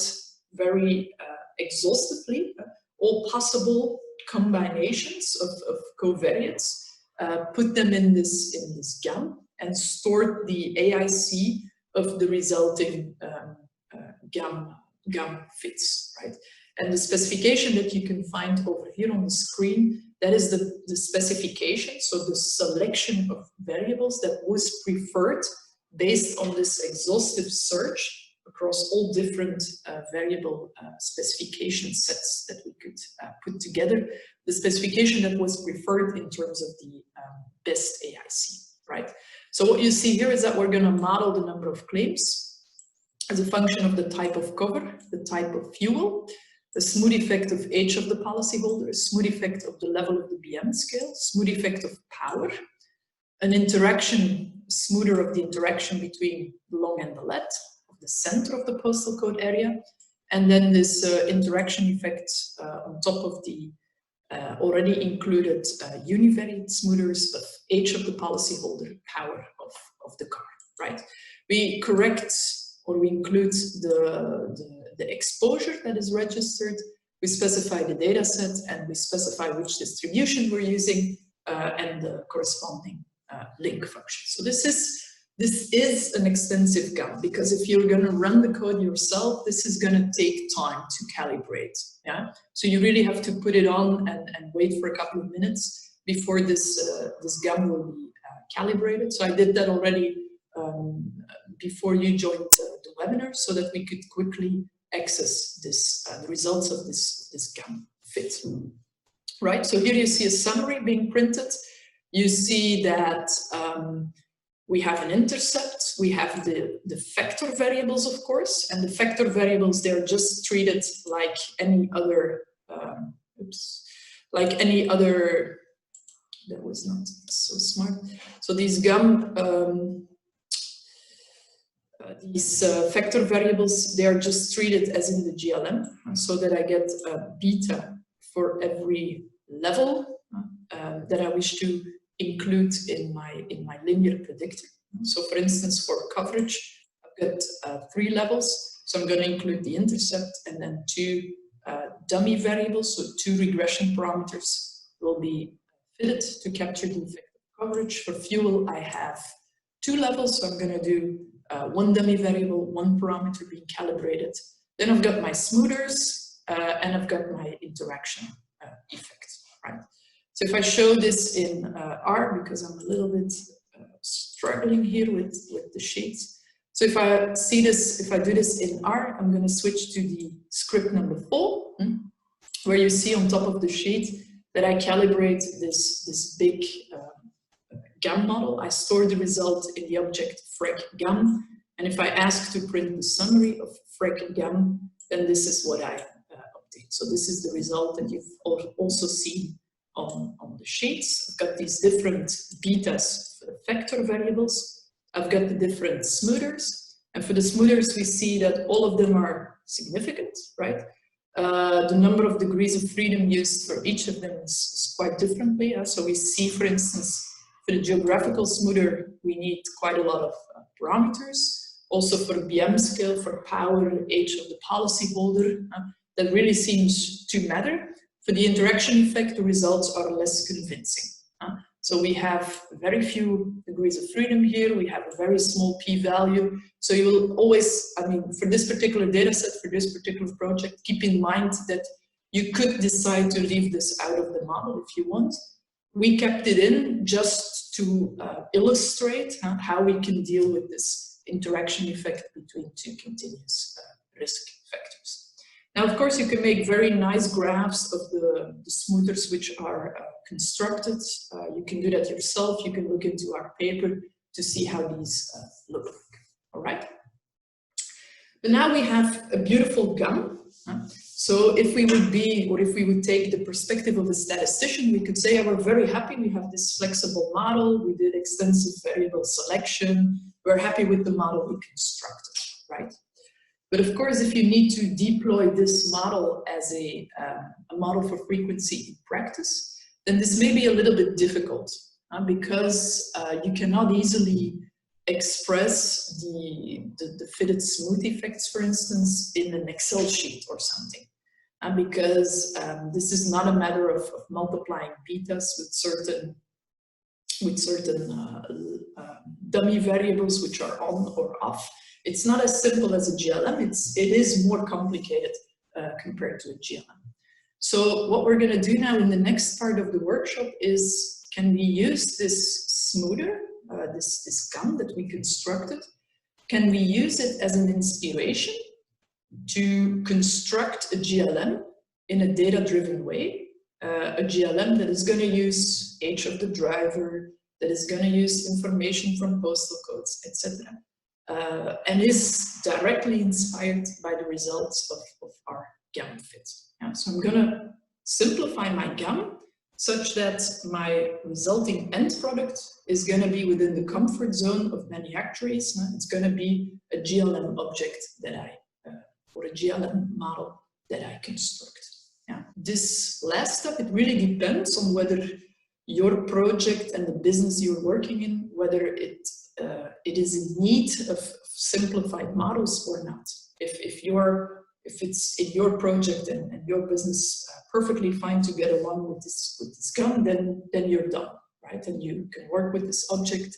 very exhaustively all possible combinations of covariates, put them in this GAM, and stored the AIC of the resulting GAM fits, right? And the specification that you can find over here on the screen, that is the specification, so the selection of variables that was preferred based on this exhaustive search across all different variable specification sets that we could put together. The specification that was preferred in terms of the best AIC, right? So what you see here is that we're going to model the number of claims as a function of the type of cover, the type of fuel, the smooth effect of age of the policyholder, a smooth effect of the level of the BM scale, smooth effect of power, an interaction, smoother of the interaction between the long and the let, of the center of the postal code area, and then this interaction effect on top of the already included univariate smoothers of age of the policyholder, power of the car, right? We correct or we include the exposure that is registered, we specify the data set, and we specify which distribution we're using and the corresponding link function. So this is an extensive GAM, because if you're going to run the code yourself, this is going to take time to calibrate. Yeah, so you really have to put it on and wait for a couple of minutes before this GAM will be calibrated. So I did that already before you joined the webinar, so that we could quickly access this the results of this GAM fit. Right. So here you see a summary being printed. You see that we have an intercept, we have the vector variables, of course, and the vector variables, they're just treated like any other, like any other, that was not so smart. So these vector variables, they are just treated as in the GLM, so that I get a beta for every level that I wish to include in my linear predictor. So for instance, for coverage, I've got 3 levels. So I'm going to include the intercept and then 2 dummy variables. So 2 regression parameters will be fitted to capture the effect of coverage. For fuel, I have 2 levels. So I'm going to do 1 dummy variable, 1 parameter being calibrated. Then I've got my smoothers and I've got my interaction effect, right? So if I show this in R, because I'm a little bit struggling here with the sheets. So if I see this, if I do this in R, I'm going to switch to the script number 4, where you see on top of the sheet that I calibrate this big GAM model. I store the result in the object frec GAM, and if I ask to print the summary of frec GAM, then this is what I update. So this is the result that you've also seen on the sheets. I've got these different betas for the vector variables. I've got the different smoothers, and for the smoothers we see that all of them are significant, right? The number of degrees of freedom used for each of them is quite differently. So we see, for instance, for the geographical smoother, we need quite a lot of parameters. Also for BM scale, for power, age of the policyholder, that really seems to matter. For the interaction effect, the results are less convincing. So we have very few degrees of freedom here. We have a very small p-value. So you will always, I mean, for this particular data set, for this particular project, keep in mind that you could decide to leave this out of the model if you want. We kept it in just to illustrate how we can deal with this interaction effect between 2 continuous risk factors. Now, of course, you can make very nice graphs of the smoothers which are constructed. You can do that yourself. You can look into our paper to see how these look like. All right. But now we have a beautiful GAM. So if we would be, or if we would take the perspective of a statistician, we could say, oh, we're very happy. We have this flexible model. We did extensive variable selection. We're happy with the model we constructed, right? But of course, if you need to deploy this model as a model for frequency in practice, then this may be a little bit difficult because you cannot easily express the fitted smooth effects, for instance, in an Excel sheet or something. Because this is not a matter of multiplying betas with certain dummy variables which are on or off. It's not as simple as a GLM. It is more complicated compared to a GLM. So what we're going to do now in the next part of the workshop is, can we use this smoother, this GAM that we constructed, can we use it as an inspiration to construct a GLM in a data-driven way, a GLM that is going to use age of the driver, that is going to use information from postal codes, etc., and is directly inspired by the results of our GAM fit. Yeah, so I'm going to simplify my GAM such that my resulting end product is going to be within the comfort zone of many actuaries. It's going to be a GLM object that or a GLM model that I construct. Yeah. This last step, it really depends on whether your project and the business you're working in, whether it is in need of simplified models or not. If it's in your project and your business perfectly fine to get along with this GAM, then you're done, right? And you can work with this object,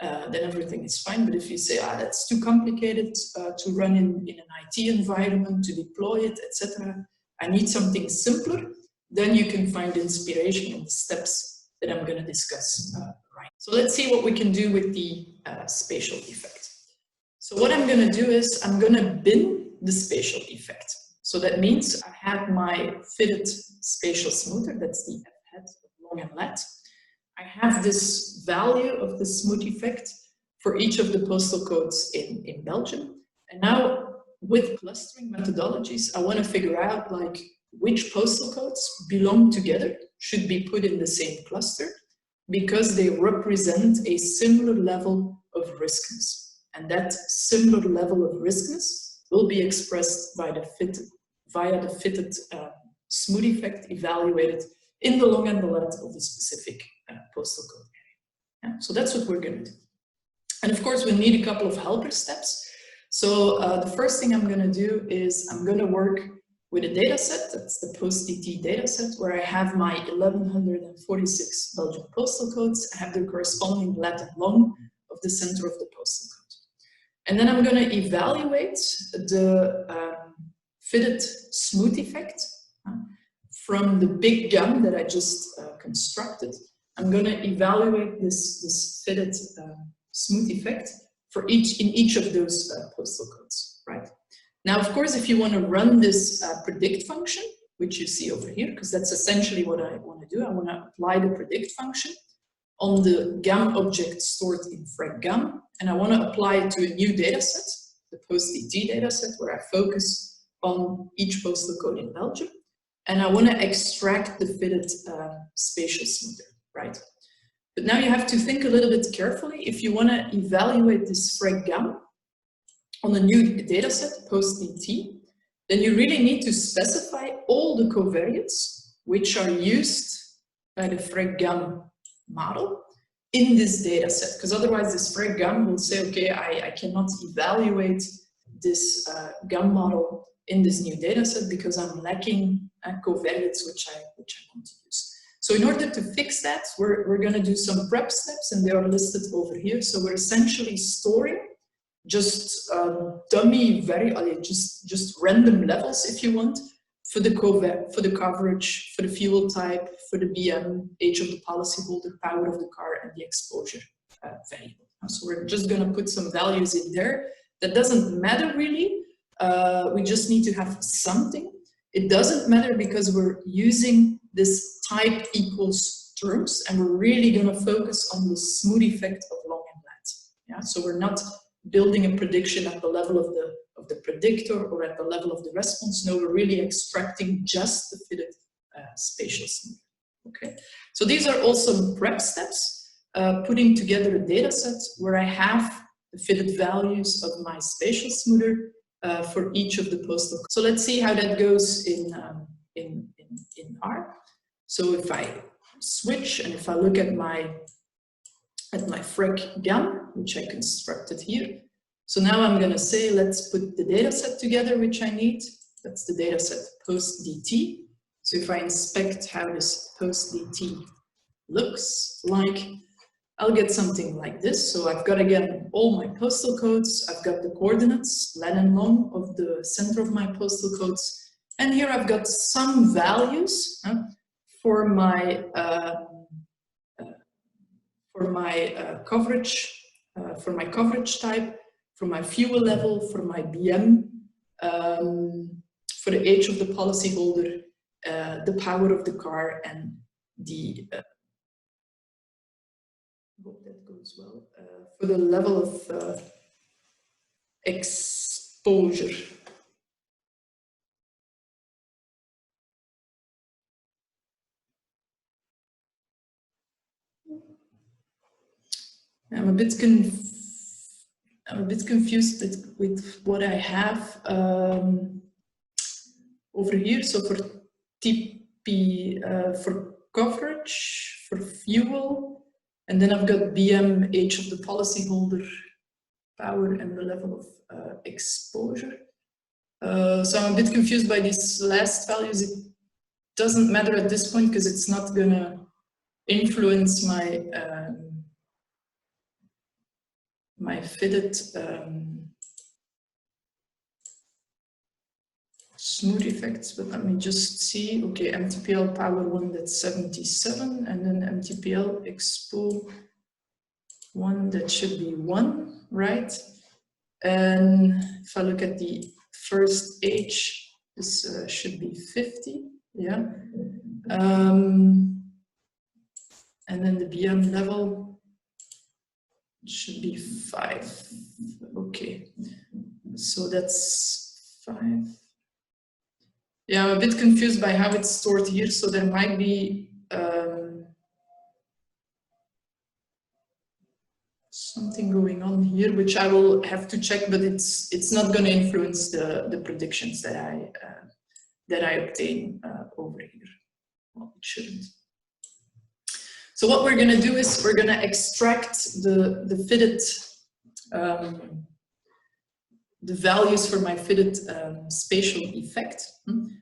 then everything is fine. But if you say, that's too complicated to run in an IT environment, to deploy it, etc., I need something simpler, then you can find inspiration in the steps that I'm going to discuss right. So let's see what we can do with the spatial effect. So what I'm going to do is I'm going to bin the spatial effect. So that means I have my fitted spatial smoother, that's the F hat of long and lat. I have this value of the smooth effect for each of the postal codes in Belgium. And now with clustering methodologies, I want to figure out like which postal codes belong together, should be put in the same cluster, because they represent a similar level of riskness. And that similar level of riskness will be expressed by via the fitted smooth effect evaluated in the long and the lat of the specific postal code area. Yeah, so that's what we're going to do. And of course, we need a couple of helper steps. So the first thing I'm going to do is I'm going to work with a data set, that's the post-DT data set, where I have my 1146 Belgian postal codes. I have the corresponding lat and long of the center of the postal code. And then I'm going to evaluate the fitted smooth effect from the big GAM that I just constructed. I'm going to evaluate this fitted smooth effect for in each of those postal codes, right? Now, of course, if you want to run this predict function, which you see over here, because that's essentially what I want to do, I want to apply the predict function on the GAM object stored in frag GAM, and I want to apply it to a new data set, the post-DT data set, where I focus on each postal code in Belgium, and I want to extract the fitted spatial smoother, right? But now you have to think a little bit carefully. If you want to evaluate this frag GAM on a new data set, post-DT, then you really need to specify all the covariates which are used by the frag GAM model in this data set, because otherwise this frag GAM will say, okay, I cannot evaluate this GAM model in this new data set because I'm lacking covariates which I want to use. So in order to fix that, we're going to do some prep steps, and they are listed over here. So we're essentially storing just dummy, just random levels, if you want, for the coverage, for the fuel type, for the BM, age of the policyholder, power of the car, and the exposure variable. So we're just going to put some values in there. That doesn't matter really. We just need to have something. It doesn't matter because we're using this type equals terms, and we're really going to focus on the smooth effect of long and lat. Yeah? So we're not building a prediction at the level of the predictor or at the level of the response. No, we're really extracting just the fitted spatial smoother. Okay, so these are also prep steps, putting together a data set where I have the fitted values of my spatial smoother for each of the postal. So let's see how that goes in R. So if I switch and if I look at my frec GAN, which I constructed here. So now I'm going to say, let's put the data set together, which I need. That's the data set post DT. So if I inspect how this post DT looks like, I'll get something like this. So I've got, again, all my postal codes. I've got the coordinates, len and long, of the center of my postal codes. And here I've got some values for my coverage type, for my fuel level, for my BM, for the age of the policyholder, the power of the car, and the hope that goes well, for the level of exposure. I'm a bit confused with what I have over here. So for TP, for coverage, for fuel, and then I've got BM, age of the policyholder, power, and the level of exposure. So I'm a bit confused by these last values. It doesn't matter at this point because it's not gonna influence my my fitted smooth effects, but let me just see. Okay, MTPL power 1, that's 77, and then MTPL expo 1, that should be 1, right? And if I look at the first age, this should be 50, yeah. And then the BM level should be 5. Okay, so that's 5. Yeah, I'm a bit confused by how it's stored here, so there might be something going on here, which I will have to check, but it's not going to influence the predictions that I obtain over here. Well, it shouldn't. So what we're going to do is we're going to extract the fitted the values for my fitted spatial effect.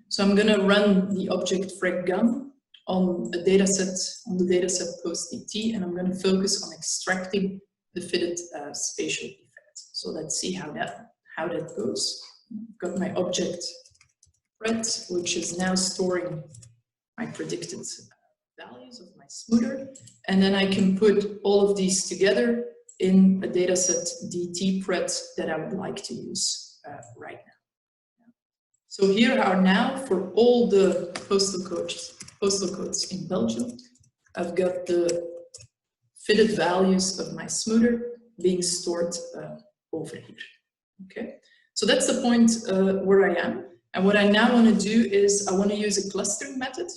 So I'm going to run the object frec_gun on a data set, on the data set post DT, and I'm going to focus on extracting the fitted spatial effect. So let's see how that goes. I've got my object pred, which is now storing my predicted values of my smoother, and then I can put all of these together in a dataset DT pred that I would like to use right now. So here are now, for all the postal codes in Belgium, I've got the fitted values of my smoother being stored over here. Okay, so that's the point where I am. And what I now want to do is I want to use a clustering method.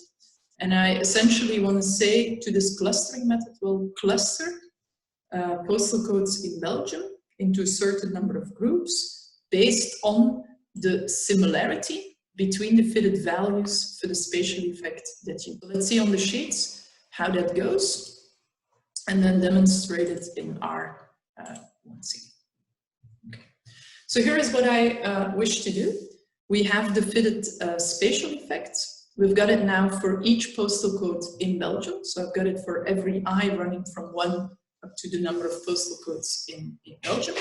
And I essentially want to say to this clustering method, well, cluster postal codes in Belgium into a certain number of groups based on the similarity between the fitted values for the spatial effect that you. So let's see on the sheets how that goes, and then demonstrate it in R once again. Okay. So here is what I wish to do. We have the fitted spatial effect. We've got it now for each postal code in Belgium. So I've got it for every I running from 1 up to the number of postal codes in Belgium.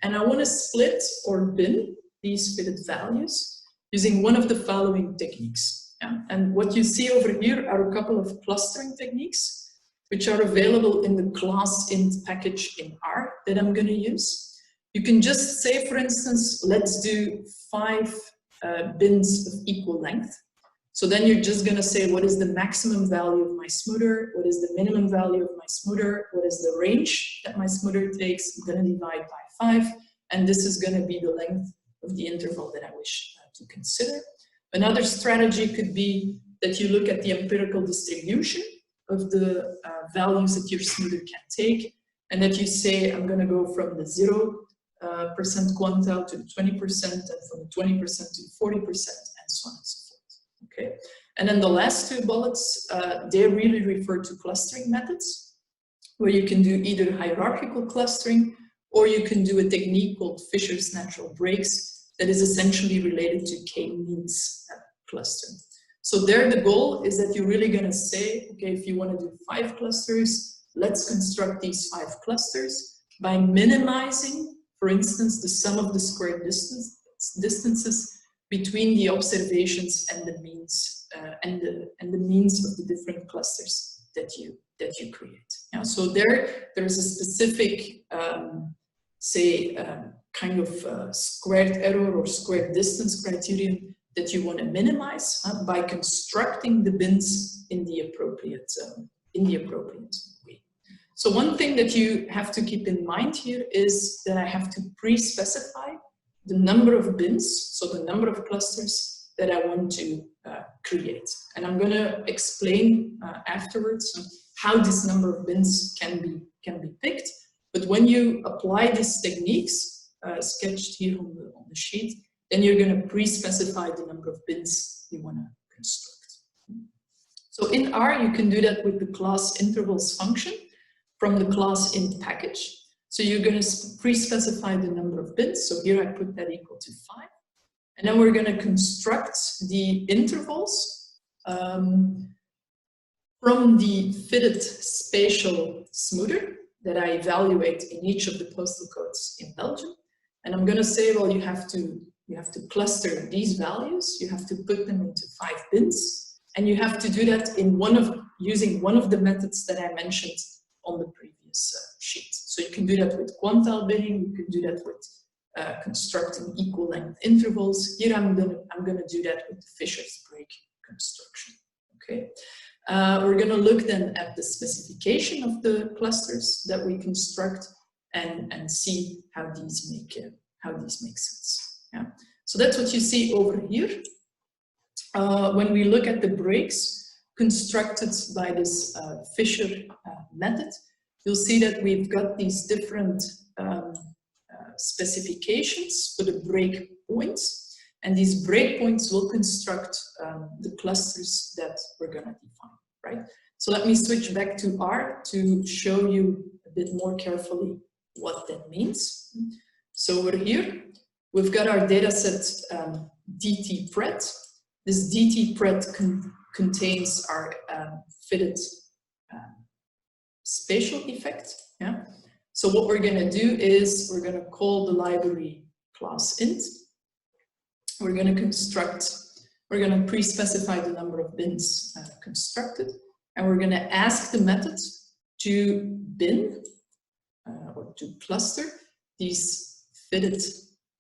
And I want to split or bin these fitted values using one of the following techniques. Yeah? And what you see over here are a couple of clustering techniques, which are available in the class int package in R that I'm going to use. You can just say, for instance, let's do 5 bins of equal length. So then you're just going to say, what is the maximum value of my smoother? What is the minimum value of my smoother? What is the range that my smoother takes? I'm going to divide by 5. And this is going to be the length of the interval that I wish to consider. Another strategy could be that you look at the empirical distribution of the values that your smoother can take, and that you say, I'm going to go from the 0% quantile to the 20%, and from the 20% to the 40%, and so on and so forth. Okay. And then the last two bullets, they really refer to clustering methods, where you can do either hierarchical clustering, or you can do a technique called Fisher's natural breaks that is essentially related to k-means clustering. So there the goal is that you're really going to say, okay, if you want to do 5 clusters, let's construct these 5 clusters by minimizing, for instance, the sum of the squared distances between the observations and the means and the means of the different clusters that you create. Yeah, so there is a specific kind of squared error or squared distance criterion that you want to minimize by constructing the bins in the appropriate way. So one thing that you have to keep in mind here is that I have to pre-specify the number of bins, so the number of clusters that I want to create. And I'm going to explain afterwards how this number of bins can be picked. But when you apply these techniques sketched here on the sheet, then you're going to pre-specify the number of bins you want to construct. So in R, you can do that with the class intervals function from the class int package. So you're going to pre-specify the number of bins. So here I put that equal to 5. And then we're going to construct the intervals from the fitted spatial smoother that I evaluate in each of the postal codes in Belgium. And I'm going to say, well, you have to cluster these values. You have to put them into 5 bins. And you have to do that in using one of the methods that I mentioned on the previous sheet. So you can do that with quantile binning. You can do that with constructing equal length intervals. Here I'm gonna do that with the Fisher's break construction. Okay. We're gonna look then at the specification of the clusters that we construct and see how these make sense. Yeah. So that's what you see over here. When we look at the breaks constructed by this Fisher method, you'll see that we've got these different specifications for the break points, and these breakpoints will construct the clusters that we're going to define, right? So let me switch back to R to show you a bit more carefully what that means. So over here, we've got our data set DT-pred. This DT-pred contains our fitted spatial effect. Yeah. So what we're going to do is we're going to call the library class int. We're going to pre-specify the number of bins constructed, and we're going to ask the method to bin or to cluster these fitted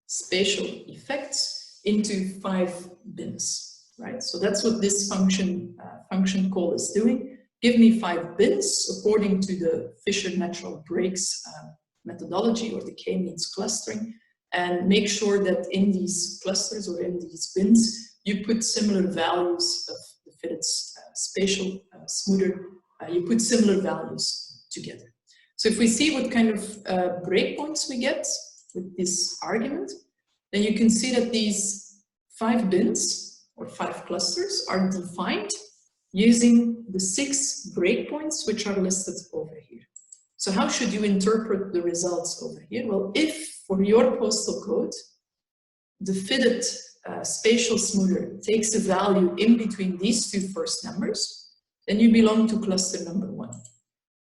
spatial effects into 5 bins, right? So that's what this function call is doing. Give me 5 bins according to the Fisher natural breaks methodology, or the k-means clustering, and make sure that in these clusters or in these bins you put similar values of the fitted spatial smoother. You put similar values together. So if we see what kind of breakpoints we get with this argument, then you can see that these 5 bins or 5 clusters are defined using the 6 breakpoints which are listed over here. So how should you interpret the results over here? Well, if for your postal code, the fitted spatial smoother takes a value in between these 2 first numbers, then you belong to cluster number 1.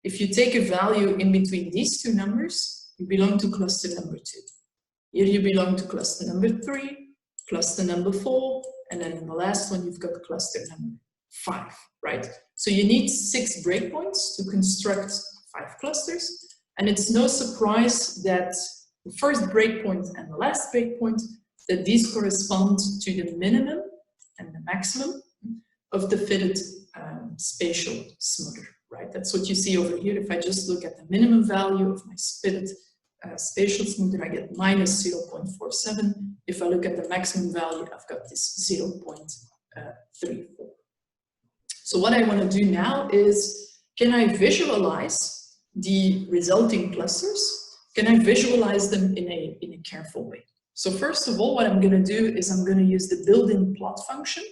If you take a value in between these 2 numbers, you belong to cluster number 2. Here you belong to cluster number 3, cluster number 4, and then in the last one you've got cluster number 5, right? So you need 6 breakpoints to construct 5 clusters, and it's no surprise that the first breakpoint and the last breakpoint, that these correspond to the minimum and the maximum of the fitted spatial smoother, right? That's what you see over here. If I just look at the minimum value of my fitted spatial smoother, I get minus 0.47. If I look at the maximum value, I've got this 0.34. So what I want to do now is, can I visualize the resulting clusters? Can I visualize them in a careful way? So first of all, what I'm going to do is I'm going to use the built-in plot function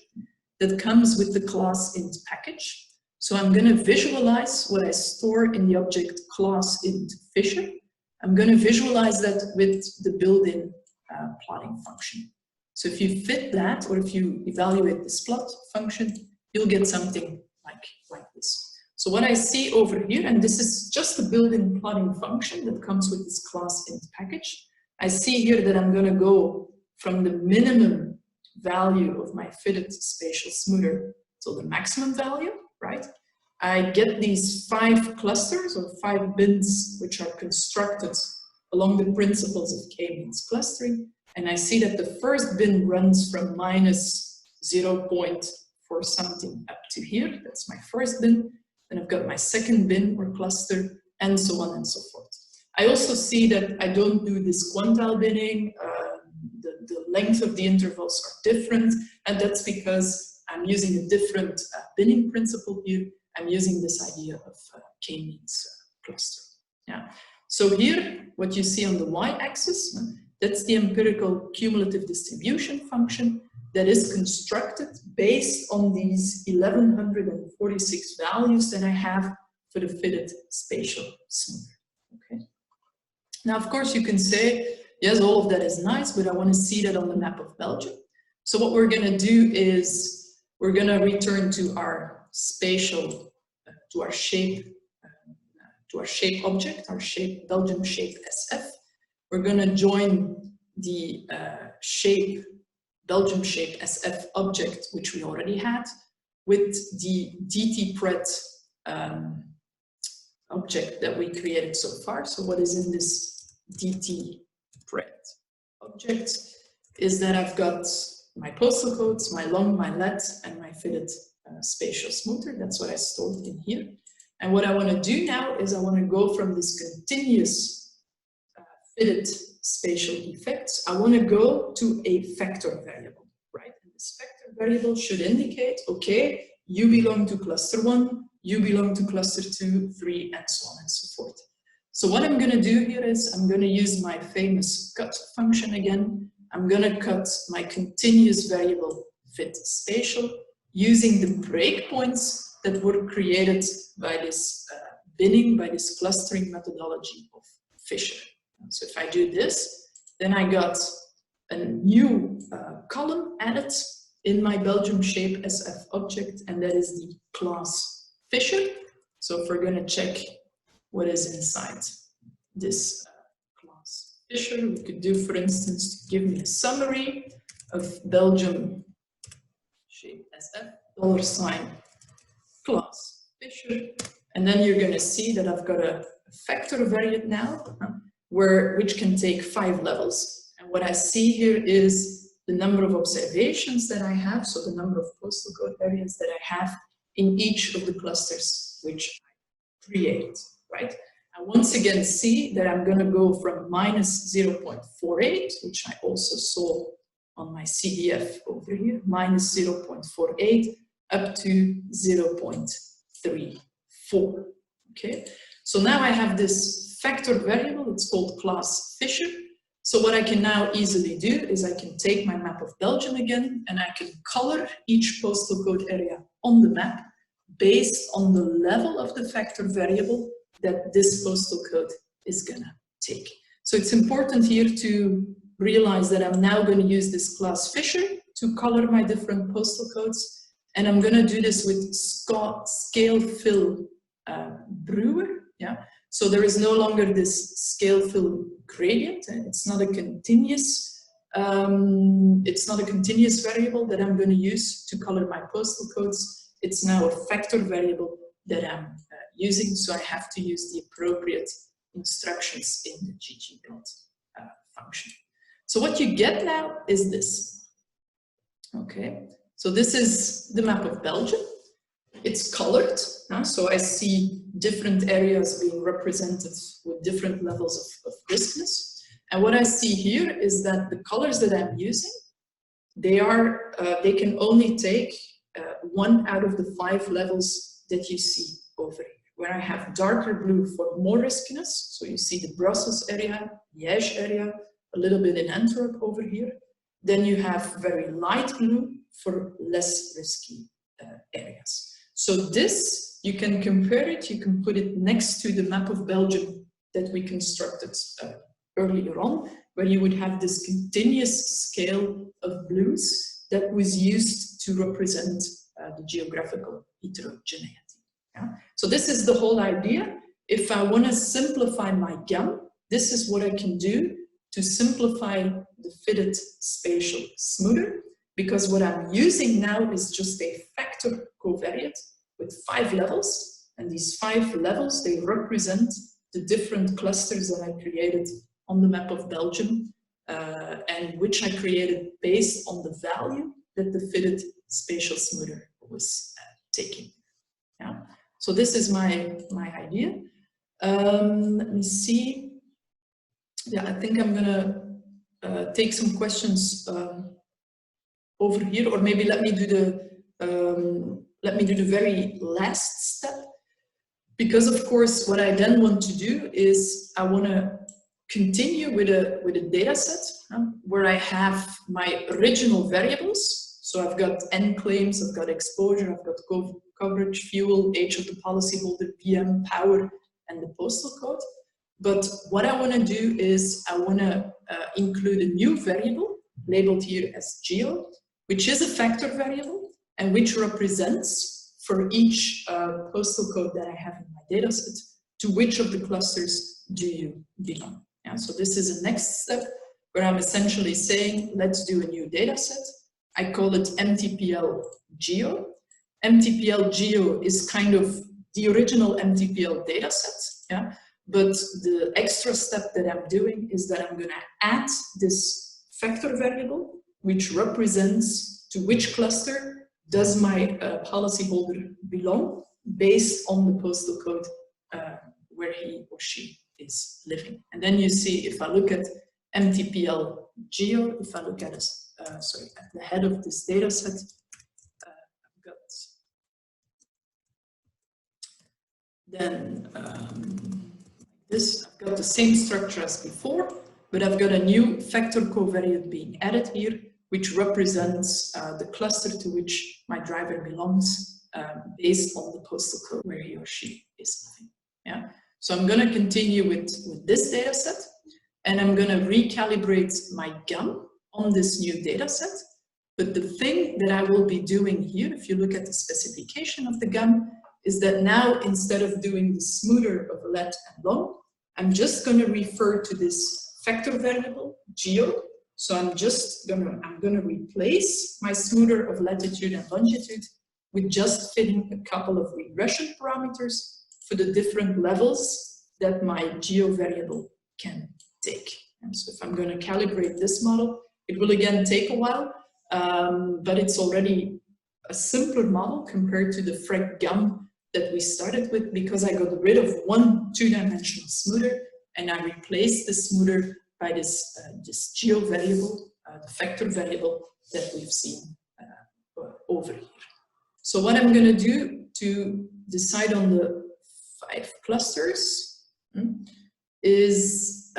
that comes with the class int package. So I'm going to visualize what I store in the object class int Fisher. I'm going to visualize that with the built-in plotting function. So if you fit that, or if you evaluate this plot function, you'll get something like this. So what I see over here, and this is just the built-in plotting function that comes with this class int package. I see here that I'm going to go from the minimum value of my fitted spatial smoother to the maximum value, right? I get these 5 clusters or 5 bins which are constructed along the principles of k-means clustering, and I see that the first bin runs from minus 0.4 something up to here. That's my first bin. Then I've got my second bin or cluster, and so on and so forth. I also see that I don't do this quantile binning. The length of the intervals are different, and that's because I'm using a different binning principle here. I'm using this idea of k-means cluster. Yeah. So here, what you see on the y-axis, that's the empirical cumulative distribution function that is constructed based on these 1146 values that I have for the fitted spatial smoother. Okay. Now, of course, you can say, yes, all of that is nice, but I want to see that on the map of Belgium. So what we're going to do is we're going to return to our spatial, to our shape object, our shape, Belgium shape SF. We're going to join the Belgium shape SF object, which we already had, with the DT-pred object that we created so far. So what is in this DT-pred object is that I've got my postal codes, my long, my let, and my fitted spatial smoother. That's what I stored in here. And what I want to do now is I want to go from this continuous fitted spatial effects, I want to go to a factor variable, right? And this factor variable should indicate, okay, you belong to cluster 1, you belong to cluster 2, 3, and so on and so forth. So what I'm going to do here is I'm going to use my famous cut function again. I'm going to cut my continuous variable fit spatial using the breakpoints that were created by this binning, by this clustering methodology of Fisher. So if I do this, then I got a new column added in my Belgium shape SF object, and that is the class Fisher. So if we're going to check what is inside this class Fisher, we could do, for instance, give me a summary of Belgium shape SF, $sign class Fisher, and then you're going to see that I've got a factor variant now, which can take 5 levels. And what I see here is the number of observations that I have, so the number of postal code variants that I have in each of the clusters which I create, right? I once again see that I'm going to go from minus 0.48, which I also saw on my CDF over here, minus 0.48 up to 0.34, okay? So now I have this factor variable, it's called class Fisher. So what I can now easily do is I can take my map of Belgium again, and I can color each postal code area on the map based on the level of the factor variable that this postal code is gonna take. So it's important here to realize that I'm now going to use this class Fisher to color my different postal codes, and I'm going to do this with scale fill Brewer. Yeah. So there is no longer this scale fill gradient, and it's not a continuous variable that I'm going to use to color my postal codes. It's now a factor variable that I'm using, so I have to use the appropriate instructions in the ggbuild function. So what you get now is this. Okay, So this is the map of Belgium. It's colored, so I see different areas being represented with different levels of riskness. And what I see here is that the colors that I'm using, they can only take 1 out of the 5 levels that you see over here. Where I have darker blue for more riskiness, so you see the Brussels area, Liège area, a little bit in Antwerp over here. Then you have very light blue for less risky areas. So this, you can compare it, you can put it next to the map of Belgium that we constructed earlier on, where you would have this continuous scale of blues that was used to represent the geographical heterogeneity. Yeah? So this is the whole idea. If I want to simplify my GAM, this is what I can do to simplify the fitted spatial smoother, because what I'm using now is just a factor covariate with 5 levels, and these 5 levels, they represent the different clusters that I created on the map of Belgium, and which I created based on the value that the fitted spatial smoother was taking. Yeah. So this is my idea. Let me see. Yeah, I think I'm gonna take some questions over here, or maybe let me do the very last step, because of course what I then want to do is I want to continue with a data set where I have my original variables. So I've got N claims, I've got exposure, I've got coverage, fuel, age of the policyholder, PM, power, and the postal code. But what I want to do is I want to include a new variable labeled here as geo, which is a factor variable and which represents for each postal code that I have in my data set, to which of the clusters do you belong. Yeah, so this is the next step where I'm essentially saying, let's do a new data set. I call it MTPL Geo. MTPL Geo is kind of the original MTPL data set, yeah? But the extra step that I'm doing is that I'm going to add this factor variable, which represents to which cluster does my policyholder belong based on the postal code where he or she is living. And then you see, if I look at MTPL Geo, if I look at it, at the head of this data set, I've got then I've got the same structure as before, but I've got a new factor covariate being added here, which represents the cluster to which my driver belongs based on the postal code where he or she is living. Yeah. So I'm going to continue with this data set, and I'm going to recalibrate my GAM on this new data set. But the thing that I will be doing here, if you look at the specification of the GAM, is that now instead of doing the smoother of let and long, I'm just going to refer to this factor variable, geo. So I'm going to replace my smoother of latitude and longitude with just fitting a couple of regression parameters for the different levels that my geo variable can take. And so if I'm going to calibrate this model, it will again take a while, but it's already a simpler model compared to the FREC GAM that we started with, because I got rid of one two-dimensional smoother and I replaced the smoother by this geo variable, the factor variable that we've seen over here. So what I'm going to do to decide on the 5 clusters is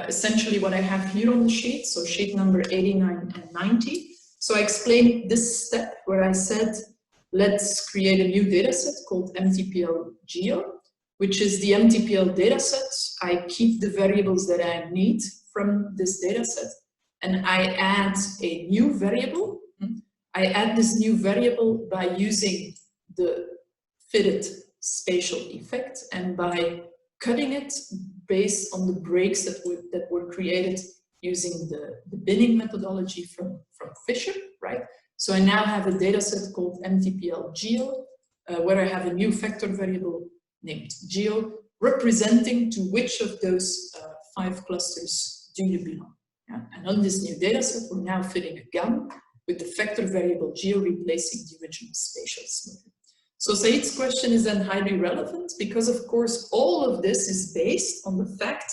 essentially what I have here on the sheet, so sheet number 89 and 90. So I explained this step where I said, let's create a new dataset called MTPL Geo, which is the MTPL dataset. I keep the variables that I need from this dataset, and I add a new variable. I add this new variable by using the fitted spatial effect and by cutting it based on the breaks that were created using the binning methodology from Fisher, right? So I now have a data set called MTPL Geo, where I have a new factor variable named Geo, representing to which of those 5 clusters do you belong. Yeah? And on this new data set, we're now fitting a GAM, with the factor variable geo replacing the original spatial smoother. So Said's question is then highly relevant because, of course, all of this is based on the fact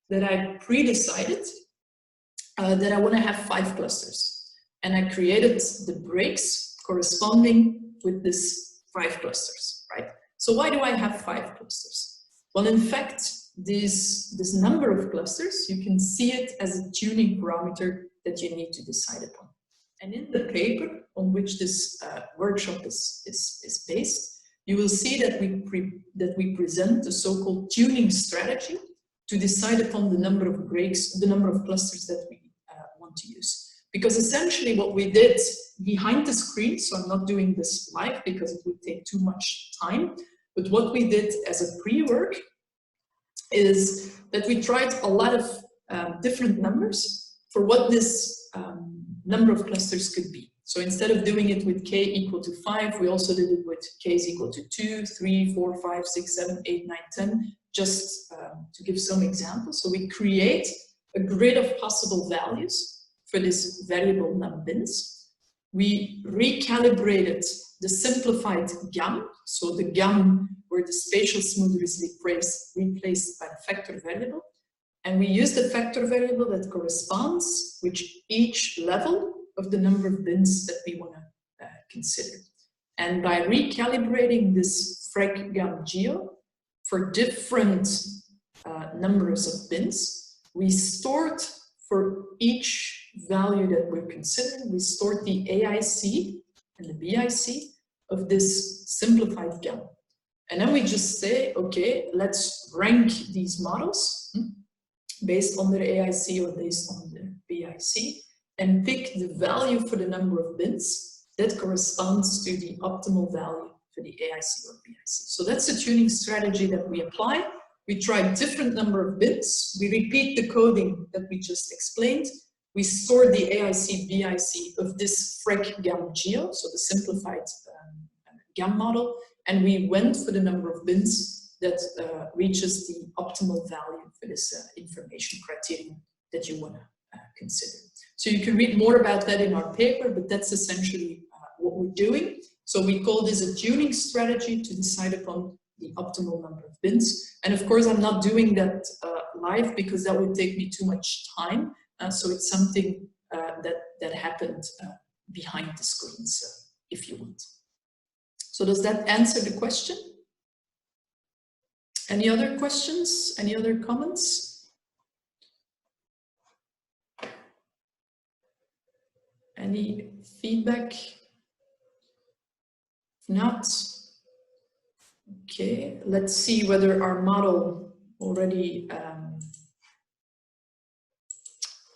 that I pre-decided that I want to have 5 clusters. And I created the breaks corresponding with this 5 clusters, right? So why do I have 5 clusters? Well, in fact, this number of clusters, you can see it as a tuning parameter that you need to decide upon. And in the paper on which this workshop is based, you will see that we present the so-called tuning strategy to decide upon the number of breaks, the number of clusters that we want to use. Because essentially what we did behind the screen, so I'm not doing this live because it would take too much time, but what we did as a pre-work is that we tried a lot of different numbers for what this number of clusters could be. So instead of doing it with k equal to 5, we also did it with k is equal to 2, 3, 4, 5, 6, 7, 8, 9, 10, just to give some examples. So we create a grid of possible values for this variable num_bins. We recalibrated the simplified GAM, so the GAM where the spatial smoother is replaced by the factor variable. And we use the factor variable that corresponds with each level of the number of bins that we want to consider. And by recalibrating this frec GAM geo for different numbers of bins, we stored for each value that we're considering, we stored the AIC and the BIC of this simplified GAM. And then we just say, okay, let's rank these models based on their AIC or based on their BIC, and pick the value for the number of bins that corresponds to the optimal value for the AIC or BIC. So that's the tuning strategy that we apply. We try different number of bins. We repeat the coding that we just explained. We store the AIC, BIC of this frec GAM geo, so the simplified GAM model, and we went for the number of bins that reaches the optimal value for this information criterion that you want to consider. So you can read more about that in our paper, but that's essentially what we're doing. So we call this a tuning strategy to decide upon the optimal number of bins. And of course, I'm not doing that live because that would take me too much time. So it's something that happened behind the screens, if you want. So does that answer the question? Any other questions? Any other comments? Any feedback? If not, okay, let's see whether our model already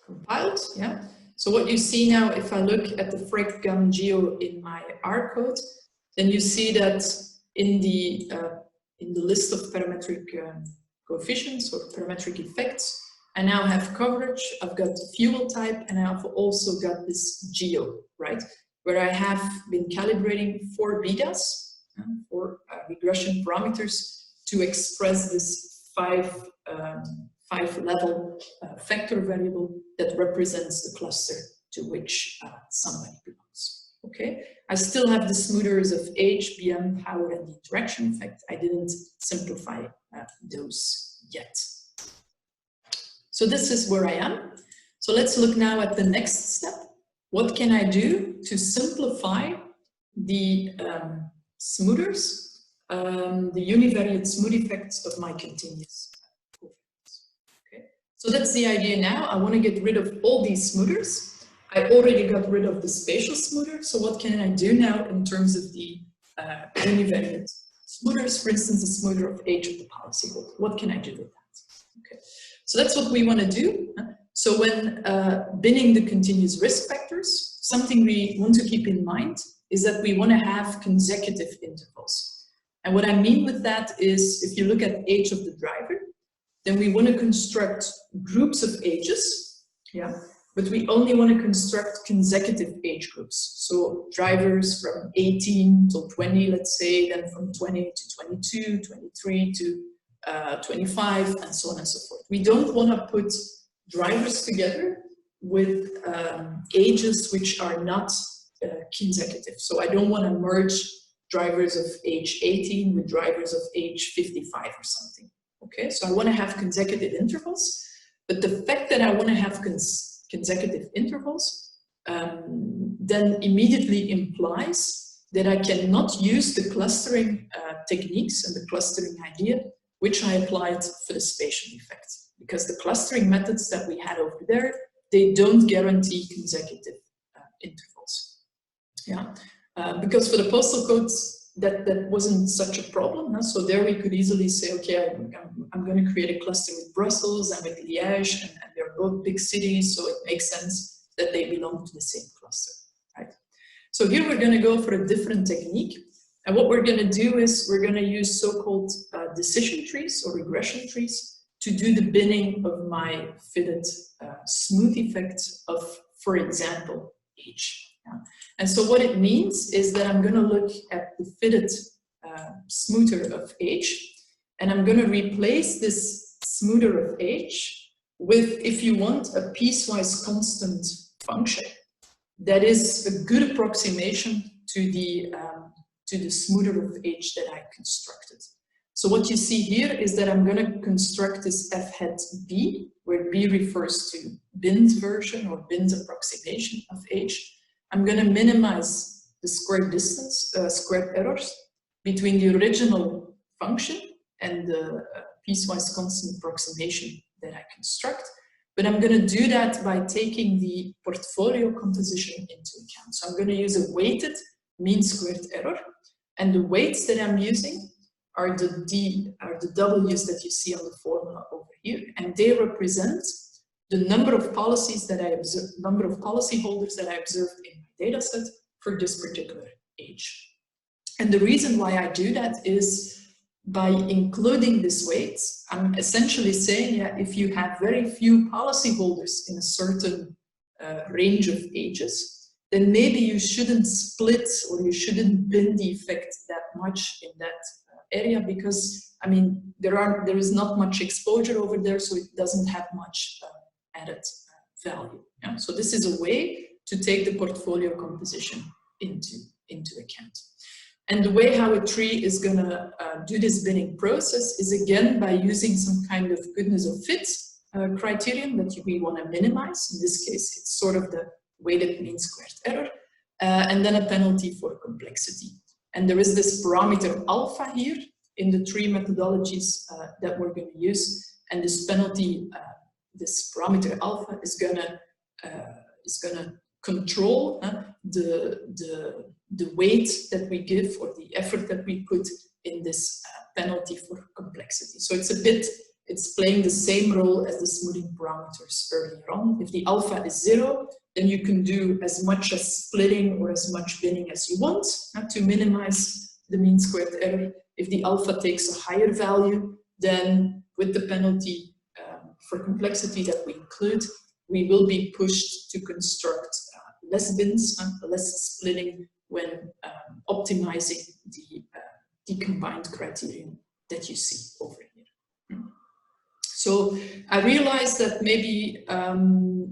compiled. Yeah. So what you see now, if I look at the frec GAM geo in my R code, then you see that in the list of parametric coefficients or parametric effects, I now have coverage, I've got fuel type, and I've also got this geo, right? Where I have been calibrating 4 betas, for regression parameters to express this 5-level factor variable that represents the cluster to which somebody belongs. Okay, I still have the smoothers of age, BM, power, and the interaction effect. I didn't simplify those yet. So this is where I am. So let's look now at the next step. What can I do to simplify the smoothers, the univariate smooth effects of my continuous coefficients? Okay, so that's the idea now. I want to get rid of all these smoothers. I already got rid of the spatial smoother, so what can I do now in terms of the univariate smoothers, for instance, the smoother of age of the policyholder? What can I do with that? Okay, so that's what we want to do. So when binning the continuous risk factors, something we want to keep in mind is that we want to have consecutive intervals. And what I mean with that is, if you look at age of the driver, then we want to construct groups of ages, yeah, but we only want to construct consecutive age groups. So drivers from 18 till 20, let's say, then from 20 to 22, 23 to 25, and so on and so forth. We don't want to put drivers together with ages which are not consecutive. So I don't want to merge drivers of age 18 with drivers of age 55 or something. Okay, so I want to have consecutive intervals, but the fact that I want to have consecutive intervals then immediately implies that I cannot use the clustering techniques and the clustering idea which I applied for the spatial effect, because the clustering methods that we had over there, they don't guarantee consecutive intervals. Yeah, because for the postal codes, that wasn't such a problem. Huh? So there we could easily say, okay, I'm going to create a cluster with Brussels and with Liège, and they're both big cities, so it makes sense that they belong to the same cluster, right? So here we're going to go for a different technique. And what we're going to do is we're going to use so-called decision trees or regression trees to do the binning of my fitted smooth effect of, for example, age. Yeah. And so what it means is that I'm going to look at the fitted smoother of age, and I'm going to replace this smoother of age with, if you want, a piecewise constant function that is a good approximation to the smoother of age that I constructed. So what you see here is that I'm going to construct this f hat b, where b refers to binned version or binned approximation of age. I'm going to minimize the square distance, square errors between the original function and the piecewise constant approximation that I construct. But I'm going to do that by taking the portfolio composition into account. So I'm going to use a weighted mean squared error. And the weights that I'm using are the W's that you see on the formula over here. And they represent the number of policies that I observe, number of policyholders that I observed in my data set for this particular age. And the reason why I do that is by including these weights, I'm essentially saying that if you have very few policyholders in a certain range of ages, then maybe you shouldn't split or you shouldn't bin the effect that much in that area, because I mean there is not much exposure over there, so it doesn't have much added value. Yeah? So this is a way to take the portfolio composition into account. And the way how a tree is going to do this binning process is again by using some kind of goodness of fit criterion that we want to minimize. In this case, it's sort of the weighted mean squared error, and then a penalty for complexity. And there is this parameter alpha here in the three methodologies that we're going to use, and this penalty, this parameter alpha is gonna control the weight that we give or the effort that we put in this penalty for complexity. So it's playing the same role as the smoothing parameters earlier on. If the alpha is 0, then you can do as much as splitting or as much binning as you want to minimize the mean squared error. If the alpha takes a higher value, then with the penalty for complexity that we include, we will be pushed to construct less bins, less splitting when optimizing the combined criterion that you see over here. So I realized that maybe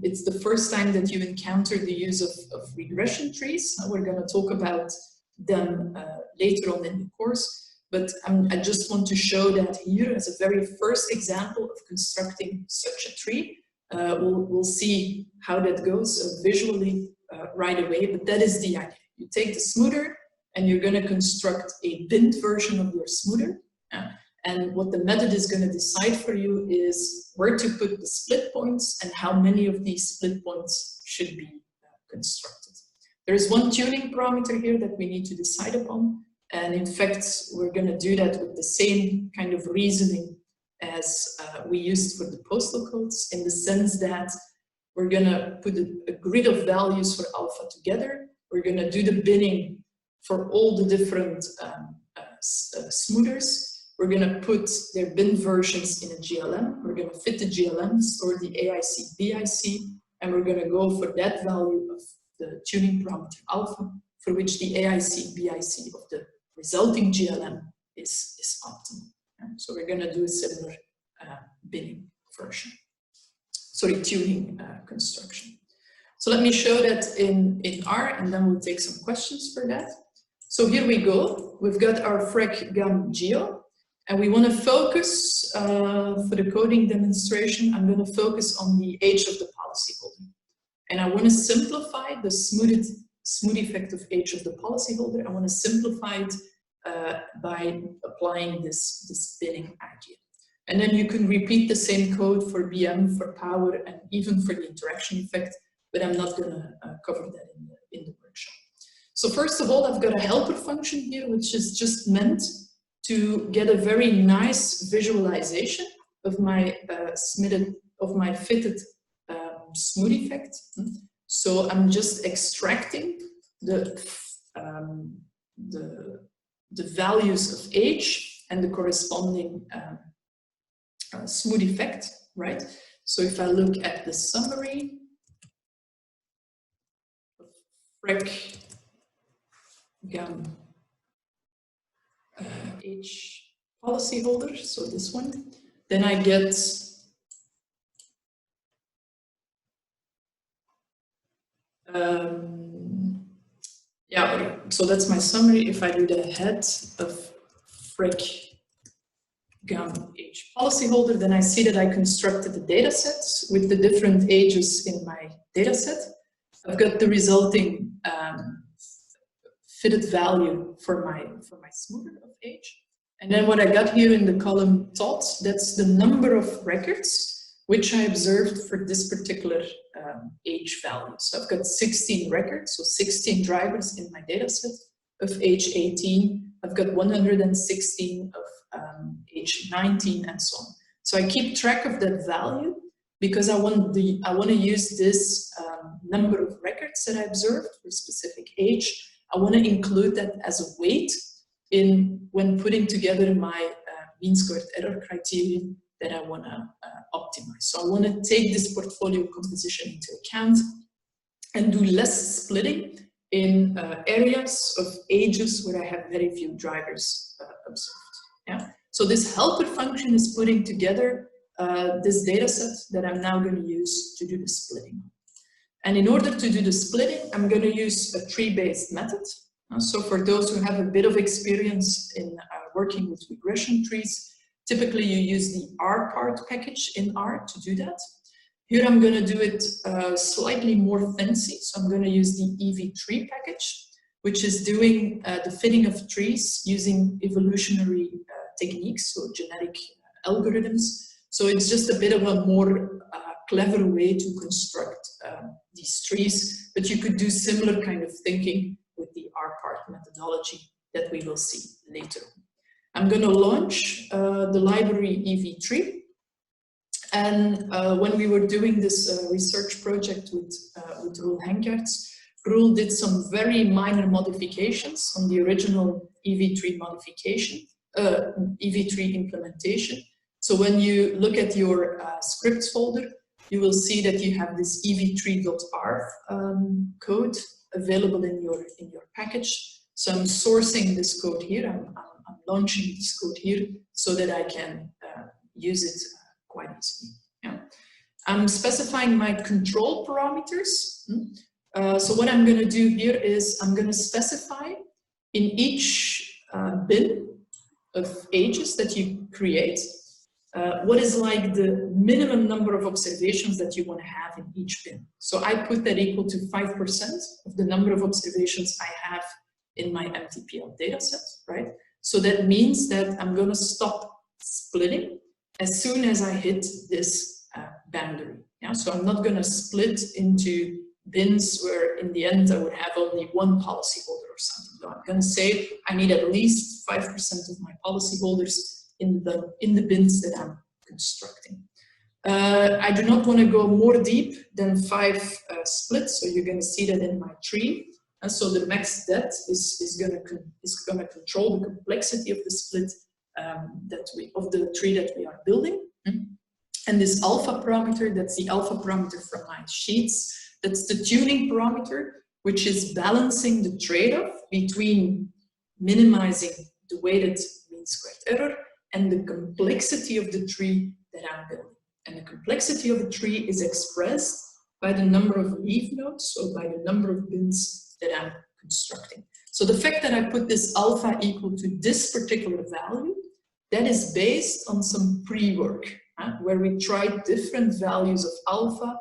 it's the first time that you encounter the use of regression trees. We're going to talk about them later on in the course. But I just want to show that here as a very first example of constructing such a tree. We'll see how that goes visually right away, but that is the idea. You take the smoother and you're going to construct a binned version of your smoother. And what the method is going to decide for you is where to put the split points and how many of these split points should be constructed. There is one tuning parameter here that we need to decide upon. And in fact, we're going to do that with the same kind of reasoning as we used for the postal codes, in the sense that we're going to put a grid of values for alpha together. We're going to do the binning for all the different smoothers. We're going to put their bin versions in a GLM. We're going to fit the GLMs or the AIC, BIC, and we're going to go for that value of the tuning parameter alpha, for which the AIC, BIC of the resulting GLM is optimal. So we're going to do a similar binning version. tuning construction. So let me show that in R, and then we'll take some questions for that. So here we go. We've got our frec gam geo, and we want to focus for the coding demonstration. I'm going to focus on the age of the policyholder, and I want to simplify the smooth effect of age of the policyholder. I want to simplify it by applying this binning idea. And then you can repeat the same code for BM, for power, and even for the interaction effect, but I'm not going to cover that in the workshop. So first of all, I've got a helper function here, which is just meant to get a very nice visualization of my fitted smooth effect. So I'm just extracting the values of age and the corresponding smooth effect, right? So if I look at the summary of frec gam age policyholder, so this one, then I get yeah, so that's my summary. If I do the head of frec gam age policyholder, then I see that I constructed the data sets with the different ages in my data set. I've got the resulting fitted value for my smoother of age. And then what I got here in the column tot, that's the number of records which I observed for this particular age value. So I've got 16 records, so 16 drivers in my data set of age 18. I've got 116 of age 19 and so on. So I keep track of that value because I want to use this number of records that I observed for a specific age. I want to include that as a weight when putting together my mean squared error criterion that I want to optimize. So I want to take this portfolio composition into account and do less splitting in areas of ages where I have very few drivers observed. Yeah. So this helper function is putting together this data set that I'm now going to use to do the splitting. And in order to do the splitting, I'm going to use a tree-based method. So for those who have a bit of experience in working with regression trees, typically you use the rpart package in R to do that. Here I'm going to do it slightly more fancy. So I'm going to use the EV3 package, which is doing the fitting of trees using evolutionary techniques, so genetic algorithms. So it's just a bit of a more clever way to construct these trees, but you could do similar kind of thinking with the rpart methodology that we will see later. I'm going to launch the library EV3. And when we were doing this research project with Roel Henkerts, Roel did some very minor modifications on the original EV3 modification, EV3 implementation. So when you look at your scripts folder, you will see that you have this ev3.r code available in your package. So I'm sourcing this code here. I'm launching this code here so that I can use it quite easily. Yeah. I'm specifying my control parameters. So what I'm going to do here is I'm going to specify in each bin of ages that you create what is like the minimum number of observations that you want to have in each bin. So I put that equal to 5% of the number of observations I have in my MTPL dataset, right? So that means that I'm going to stop splitting as soon as I hit this boundary. Yeah? So I'm not going to split into bins where in the end I would have only one policyholder or something. So I'm going to say I need at least 5% of my policyholders in the bins that I'm constructing. I do not want to go more deep than 5 splits, so you're going to see that in my tree. And so the max depth is going to control the complexity of the split of the tree that we are building. And this alpha parameter, that's the alpha parameter from my sheets. That's the tuning parameter, which is balancing the trade-off between minimizing the weighted mean squared error and the complexity of the tree that I'm building. And And the complexity of a tree is expressed by the number of leaf nodes, so by the number of bins that I'm constructing. So the fact that I put this alpha equal to this particular value, that is based on some pre-work, where we tried different values of alpha,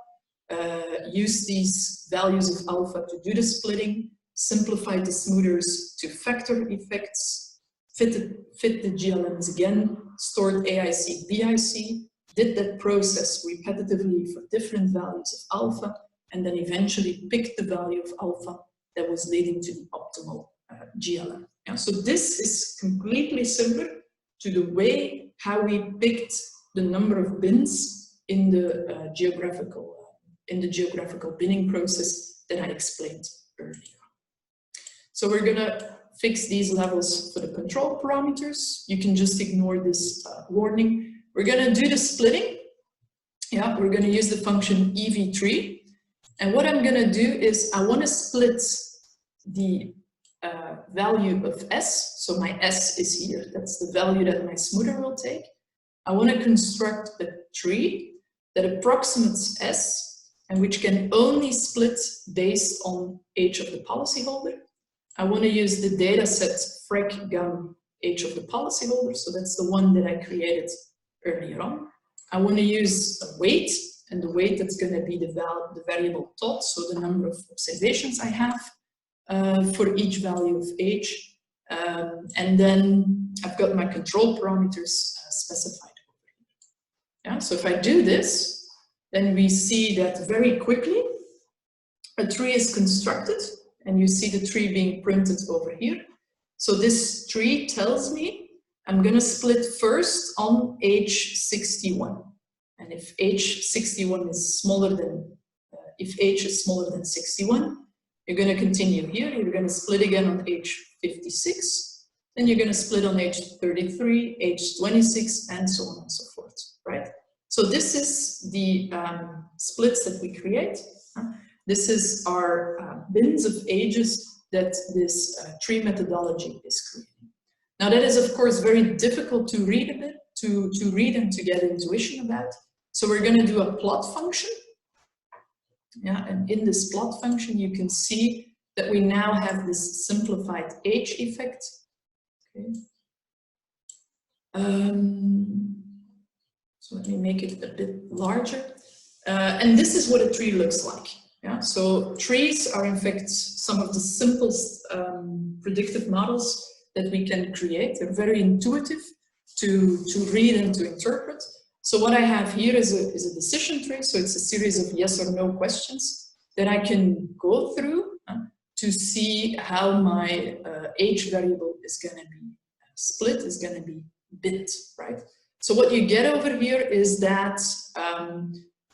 use these values of alpha to do the splitting, simplify the smoothers to factor effects, fit the GLMs again, stored AIC, BIC, did that process repetitively for different values of alpha, and then eventually picked the value of alpha that was leading to the optimal GLM. Yeah, so this is completely similar to the way how we picked the number of bins in the geographical binning process that I explained earlier. So we're gonna fix these levels for the control parameters. You can just ignore this warning. We're gonna do the splitting. Yeah, we're gonna use the function ev3. And what I'm gonna do is I wanna split the value of S. So my S is here. That's the value that my smoother will take. I wanna construct a tree that approximates S and which can only split based on age of the policyholder. I want to use the data set frec gum age of the policyholder, so that's the one that I created earlier on. I want to use a weight, and the weight that's going to be the variable tot, so the number of observations I have for each value of age. And then I've got my control parameters specified over here. Yeah, so if I do this, then we see that very quickly a tree is constructed, and you see the tree being printed over here. So this tree tells me I'm going to split first on age 61. And if age 61 is smaller than, if age is smaller than 61, you're going to continue here. You're going to split again on age 56. Then you're going to split on age 33, age 26, and so on and so forth, right? So this is the splits that we create. This is our bins of ages that this tree methodology is creating. Now that is of course very difficult to read a bit, to read and to get intuition about. So we're going to do a plot function. Yeah, and in this plot function you can see that we now have this simplified age effect. Okay. So let me make it a bit larger. And this is what a tree looks like. Yeah, so trees are in fact some of the simplest predictive models that we can create. They're very intuitive to read and to interpret. So what I have here is a decision tree. So it's a series of yes or no questions that I can go through to see how my age variable is going to be split, is going to be bit, right? So what you get over here is that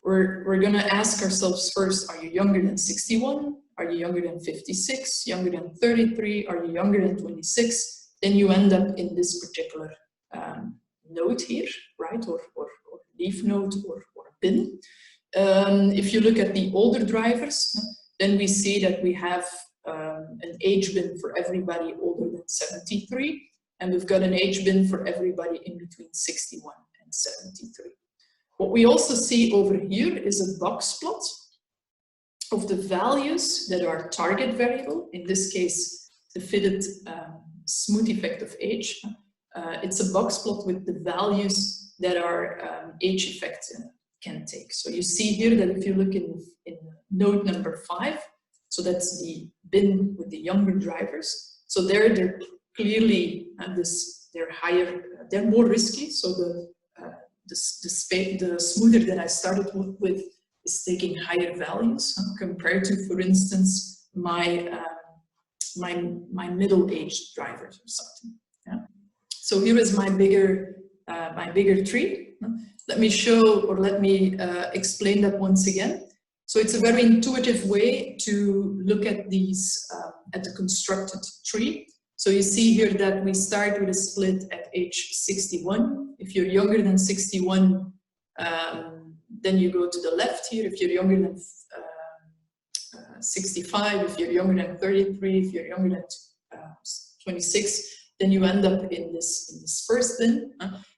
we're going to ask ourselves first, are you younger than 61? Are you younger than 56? Younger than 33? Are you younger than 26? Then you end up in this particular node here, right? Or leaf node or bin. If you look at the older drivers, then we see that we have an age bin for everybody older than 73. And we've got an age bin for everybody in between 61 and 73. What we also see over here is a box plot of the values that are target variable, in this case, the fitted smooth effect of age. It's a box plot with the values that our age effect can take. So you see here that if you look in node number 5, so that's the bin with the younger drivers. So they're clearly they're higher, they're more risky. So the smoother that I started with is taking higher values compared to, for instance, my middle-aged drivers or something. Yeah. So here is my bigger tree. Let me show, or let me explain that once again. So it's a very intuitive way to look at these at the constructed tree. So you see here that we start with a split at age 61. If you're younger than 61, then you go to the left here. If you're younger than 65, if you're younger than 33, if you're younger than 26, then you end up in this first bin.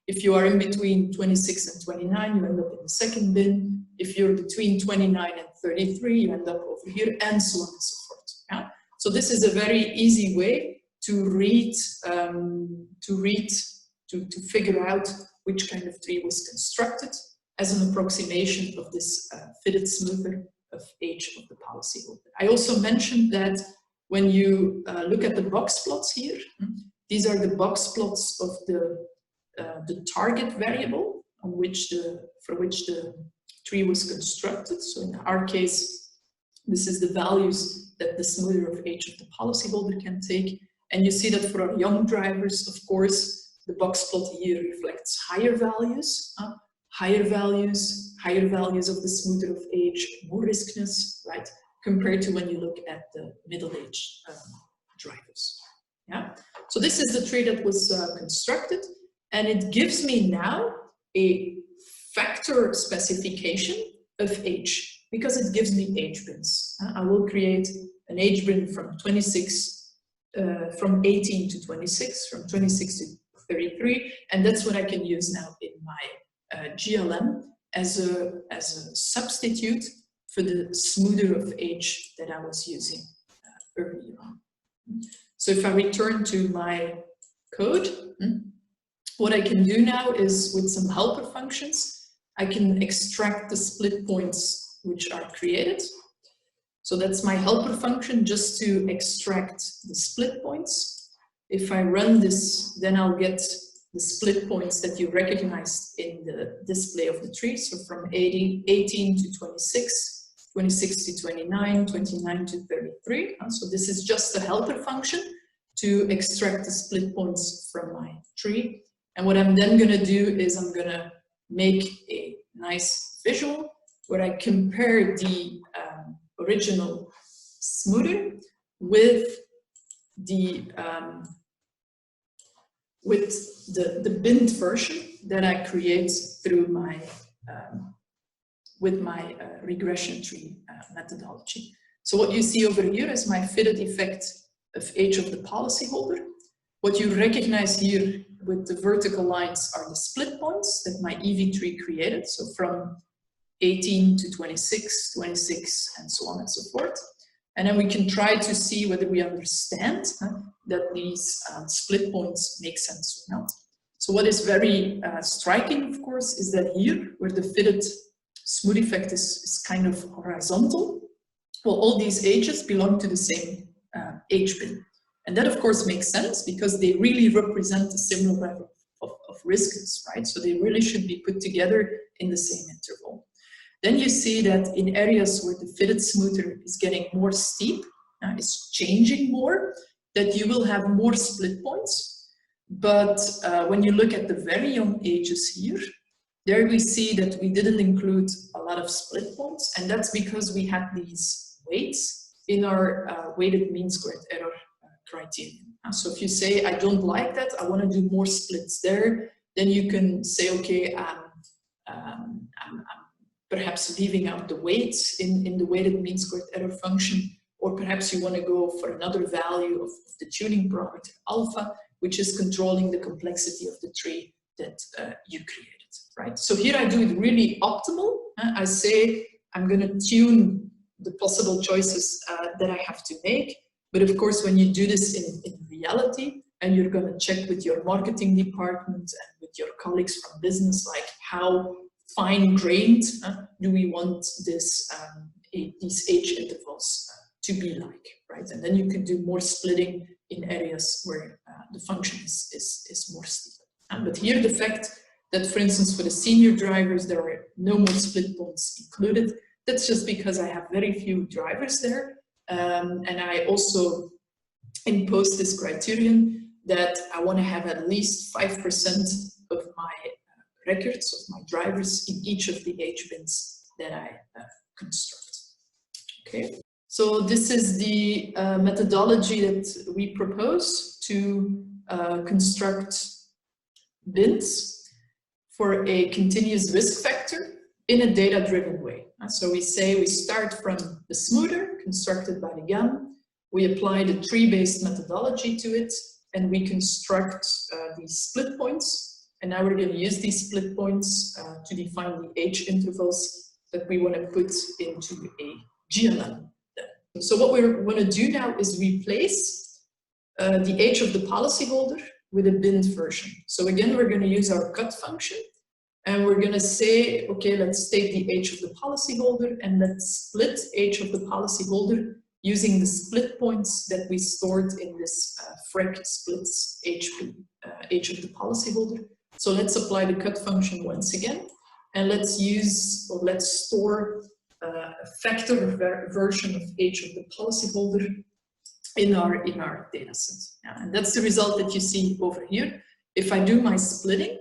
If you are in between 26 and 29, you end up in the second bin. If you're between 29 and 33, you end up over here, and so on and so forth. Yeah? So this is a very easy way to read, to figure out which kind of tree was constructed as an approximation of this fitted smoother of age of the policyholder. I also mentioned that when you look at the box plots here, these are the box plots of the target variable on which for which the tree was constructed. So in our case, this is the values that the smoother of age of the policyholder can take. And you see that for our young drivers, of course, the box plot here reflects higher values, higher values of the smoother of age, more riskness, right? Compared to when you look at the middle-aged drivers. Yeah. So this is the tree that was constructed, and it gives me now a factor specification of age because it gives me age bins. I will create an age bin from 26, from 18 to 26, from 26 to 33, and that's what I can use now in my GLM as a substitute for the smoother of age that I was using earlier on. So if I return to my code, what I can do now is with some helper functions, I can extract the split points which are created. So that's my helper function just to extract the split points. If I run this, then I'll get the split points that you recognized in the display of the tree. So from 18 to 26, 26 to 29, 29 to 33. So this is just a helper function to extract the split points from my tree. And what I'm then going to do is I'm going to make a nice visual where I compare the original smoother with the binned version that I create through my with my regression tree methodology. So what you see over here is my fitted effect of age of the policyholder. What you recognize here with the vertical lines are the split points that my EV tree created. So from 18 to 26, 26, and so on and so forth. And then we can try to see whether we understand that these split points make sense or not. So what is very striking, of course, is that here, where the fitted smooth effect is kind of horizontal, well, all these ages belong to the same age bin. And that, of course, makes sense because they really represent a similar level of riskness, right? So they really should be put together in the same interval. Then you see that in areas where the fitted smoother is getting more steep, is changing more, that you will have more split points. But when you look at the very young ages here, there we see that we didn't include a lot of split points, and that's because we had these weights in our weighted mean squared error criterion. So if you say, I don't like that, I want to do more splits there, then you can say, okay, I'm perhaps leaving out the weights in the weighted mean squared error function, or perhaps you want to go for another value of the tuning parameter alpha, which is controlling the complexity of the tree that you created, right? So here I do it really optimal. I say I'm going to tune the possible choices that I have to make. But of course, when you do this in reality, and you're going to check with your marketing department and with your colleagues from business, like how fine-grained do we want this, these age intervals to be like, right? And then you can do more splitting in areas where the function is more steep. But here the fact that, for instance, for the senior drivers, there are no more split points included, that's just because I have very few drivers there. And I also impose this criterion that I want to have at least 5% of my records of my drivers in each of the age bins that I construct. Okay, so this is the methodology that we propose to construct bins for a continuous risk factor in a data-driven way. So we say we start from the smoother constructed by the GAN, we apply the tree-based methodology to it, and we construct these split points. And now we're going to use these split points to define the age intervals that we want to put into a GLM. So what we're going to do now is replace the age of the policyholder with a binned version. So again, we're going to use our cut function, and we're going to say, okay, let's take the age of the policyholder and let's split age of the policyholder using the split points that we stored in this frec splits HP, age of the policyholder. So let's apply the cut function once again, and let's use, or let's store a factor version of age of the policyholder in our data set. Yeah, and that's the result that you see over here. If I do my splitting,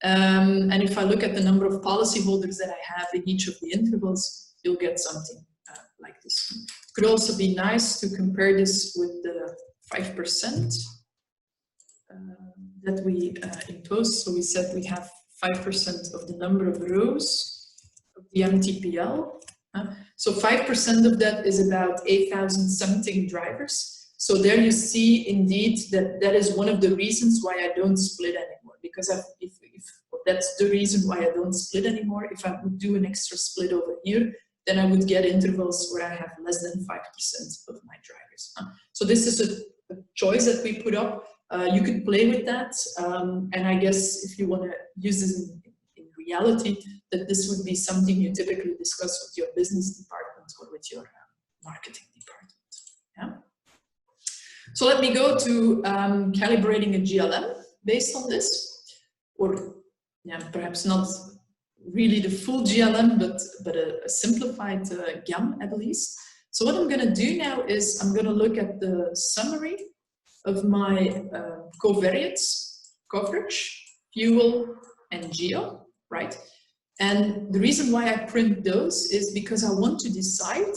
and if I look at the number of policyholders that I have in each of the intervals, you'll get something like this. It could also be nice to compare this with the 5% that we imposed. So we said we have 5% of the number of rows of the MTPL. So 5% of that is about 8,000 something drivers. So there you see indeed that that is one of the reasons why I don't split anymore. Because if that's the reason why I don't split anymore, if I would do an extra split over here, then I would get intervals where I have less than 5% of my drivers. So this is a choice that we put up. You could play with that, and I guess if you want to use this in reality, that this would be something you typically discuss with your business department or with your marketing department. Yeah. So let me go to calibrating a GLM based on this, or yeah, perhaps not really the full GLM, but a simplified GAM at least. So what I'm going to do now is I'm going to look at the summary of my covariates, coverage, fuel, and geo, right? And the reason why I print those is because I want to decide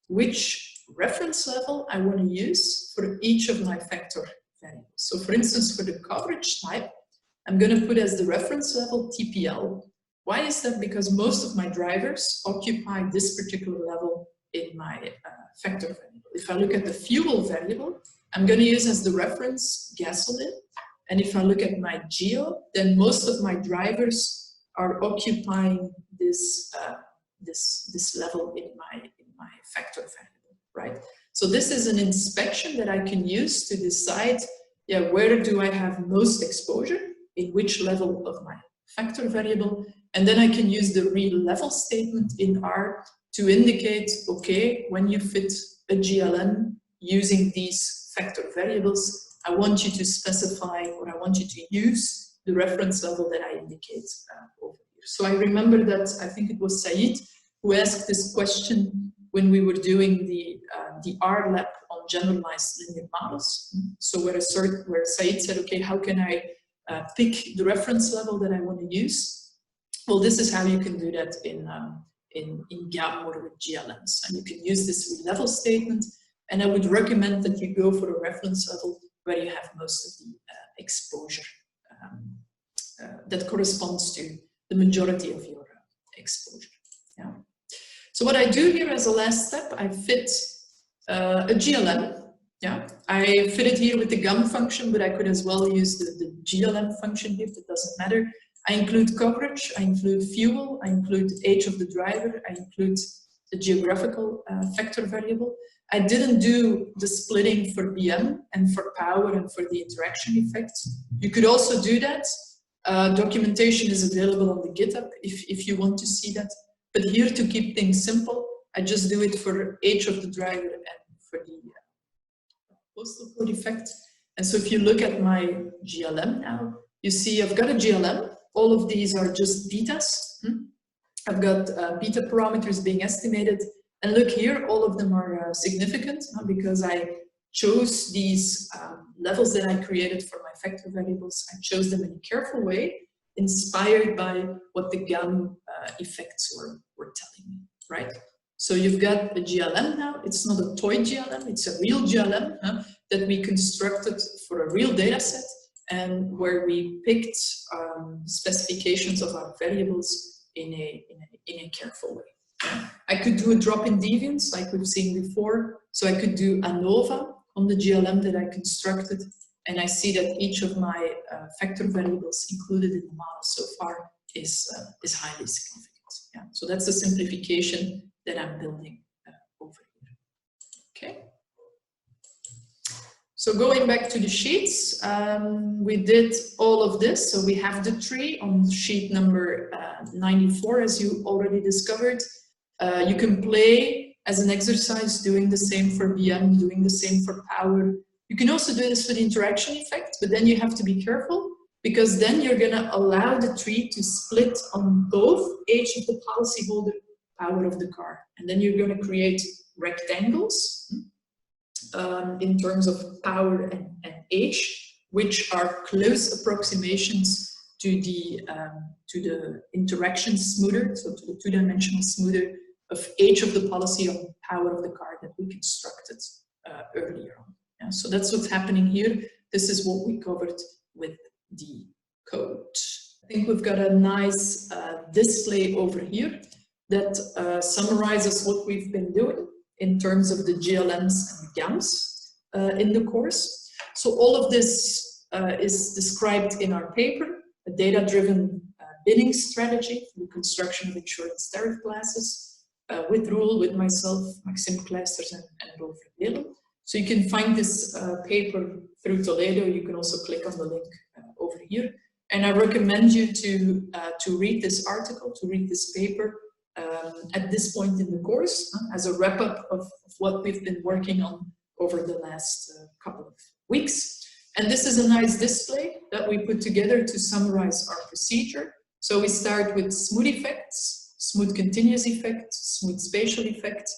which reference level I want to use for each of my factor variables. So for instance, for the coverage type, I'm going to put as the reference level TPL. Why is that? Because most of my drivers occupy this particular level in my factor variable. If I look at the fuel variable, I'm going to use as the reference gasoline. And if I look at my geo, then most of my drivers are occupying this, this level in my factor variable, right? So this is an inspection that I can use to decide, yeah, where do I have most exposure, in which level of my factor variable, and then I can use the real level statement in R to indicate, okay, when you fit a GLM using these factor variables, I want you to specify, or I want you to use the reference level that I indicate over here. So I remember that, I think it was Said who asked this question when we were doing the R lab on generalized linear models. So where Said said, okay, how can I pick the reference level that I want to use? Well, this is how you can do that in GAM or with GLMs. And you can use this level statement, and I would recommend that you go for a reference level where you have most of the exposure that corresponds to the majority of your exposure. Yeah. So what I do here as a last step, I fit a GLM. Yeah, I fit it here with the GAM function, but I could as well use the GLM function here. It doesn't matter. I include coverage, I include fuel, I include age of the driver, I include the geographical factor variable. I didn't do the splitting for BM and for power and for the interaction effect. You could also do that. Documentation is available on the GitHub if you want to see that. But here, to keep things simple, I just do it for age of the driver and for the postal code effect. And so if you look at my GLM now, you see I've got a GLM. All of these are just betas. I've got beta parameters being estimated. And look here, all of them are significant because I chose these levels that I created for my factor variables. I chose them in a careful way, inspired by what the GAM effects were telling me, right? So you've got a GLM now. It's not a toy GLM, it's a real GLM that we constructed for a real data set, and where we picked specifications of our variables in a careful way. I could do a drop-in deviance like we've seen before. So I could do ANOVA on the GLM that I constructed, and I see that each of my factor variables included in the model so far is highly significant. Yeah, so that's the simplification that I'm building over here. Okay. So going back to the sheets, we did all of this. So we have the tree on sheet number 94, as you already discovered. You can play as an exercise, doing the same for BM, doing the same for power. You can also do this for the interaction effect, but then you have to be careful, because then you're going to allow the tree to split on both age of the policyholder, power of the car. And then you're going to create rectangles in terms of power and age, which are close approximations to the interaction smoother, so to the two-dimensional smoother of age of the policy on power of the car that we constructed earlier on. Yeah, so that's what's happening here. This is what we covered with the code. I think we've got a nice display over here that summarizes what we've been doing in terms of the GLMs and GAMs in the course. So all of this is described in our paper, a data-driven bidding strategy for the construction of insurance tariff classes, with Roel, with myself, Maxime Kleisters, and Rolf Verdeelen. So you can find this paper through Toledo. You can also click on the link over here. And I recommend you to read this article, to read this paper at this point in the course, as a wrap-up of what we've been working on over the last couple of weeks. And this is a nice display that we put together to summarize our procedure. So we start with smooth effects, smooth continuous effect, smooth spatial effect.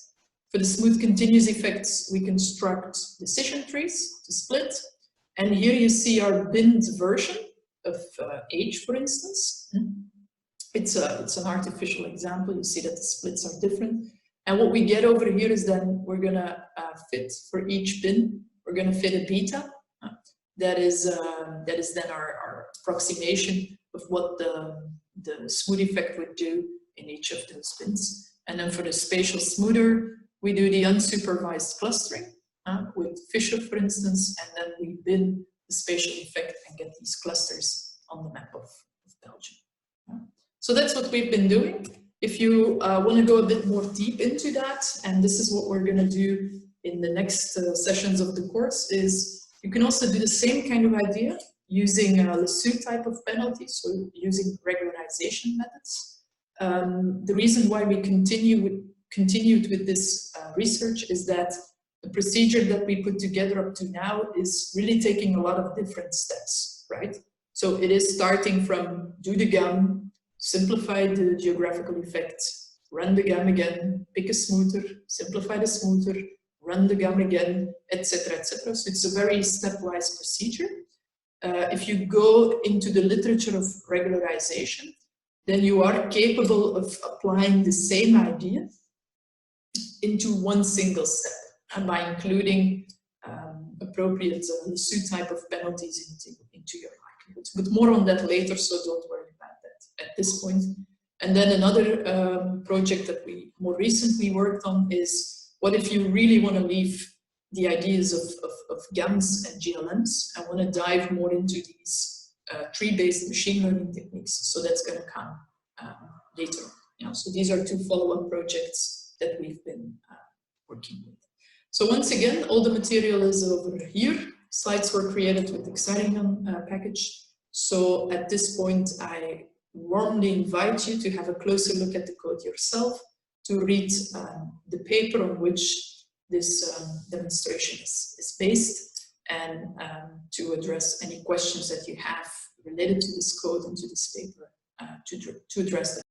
For the smooth continuous effects, we construct decision trees to split. And here you see our binned version of age, for instance. It's an artificial example. You see that the splits are different. And what we get over here is then we're going to fit for each bin, we're going to fit a beta. That is then our approximation of what the smooth effect would do in each of those bins. And then for the spatial smoother, we do the unsupervised clustering with Fisher, for instance, and then we bin the spatial effect and get these clusters on the map of Belgium. So that's what we've been doing. If you want to go a bit more deep into that, and this is what we're going to do in the next sessions of the course, is you can also do the same kind of idea using Lassus type of penalty, so using regularization methods. The reason why we continued with this research is that the procedure that we put together up to now is really taking a lot of different steps, right? So it is starting from do the GAM, simplify the geographical effect, run the GAM again, pick a smoother, simplify the smoother, run the GAM again, etc., etc. So it's a very stepwise procedure. If you go into the literature of regularization, then you are capable of applying the same idea into one single step, and by including appropriate Lassus type of penalties into your likelihoods. But more on that later, so don't worry about that at this point. And then another project that we more recently worked on is, what if you really want to leave the ideas of GAMs and GLMs and want to dive more into these tree-based machine learning techniques? So that's going to come later. So these are two follow-up projects that we've been working with. So once again, all the material is over here. Slides were created with Exciting package. So at this point, I warmly invite you to have a closer look at the code yourself, to read the paper on which this demonstration is based, and to address any questions that you have related to this code and to this paper, to address them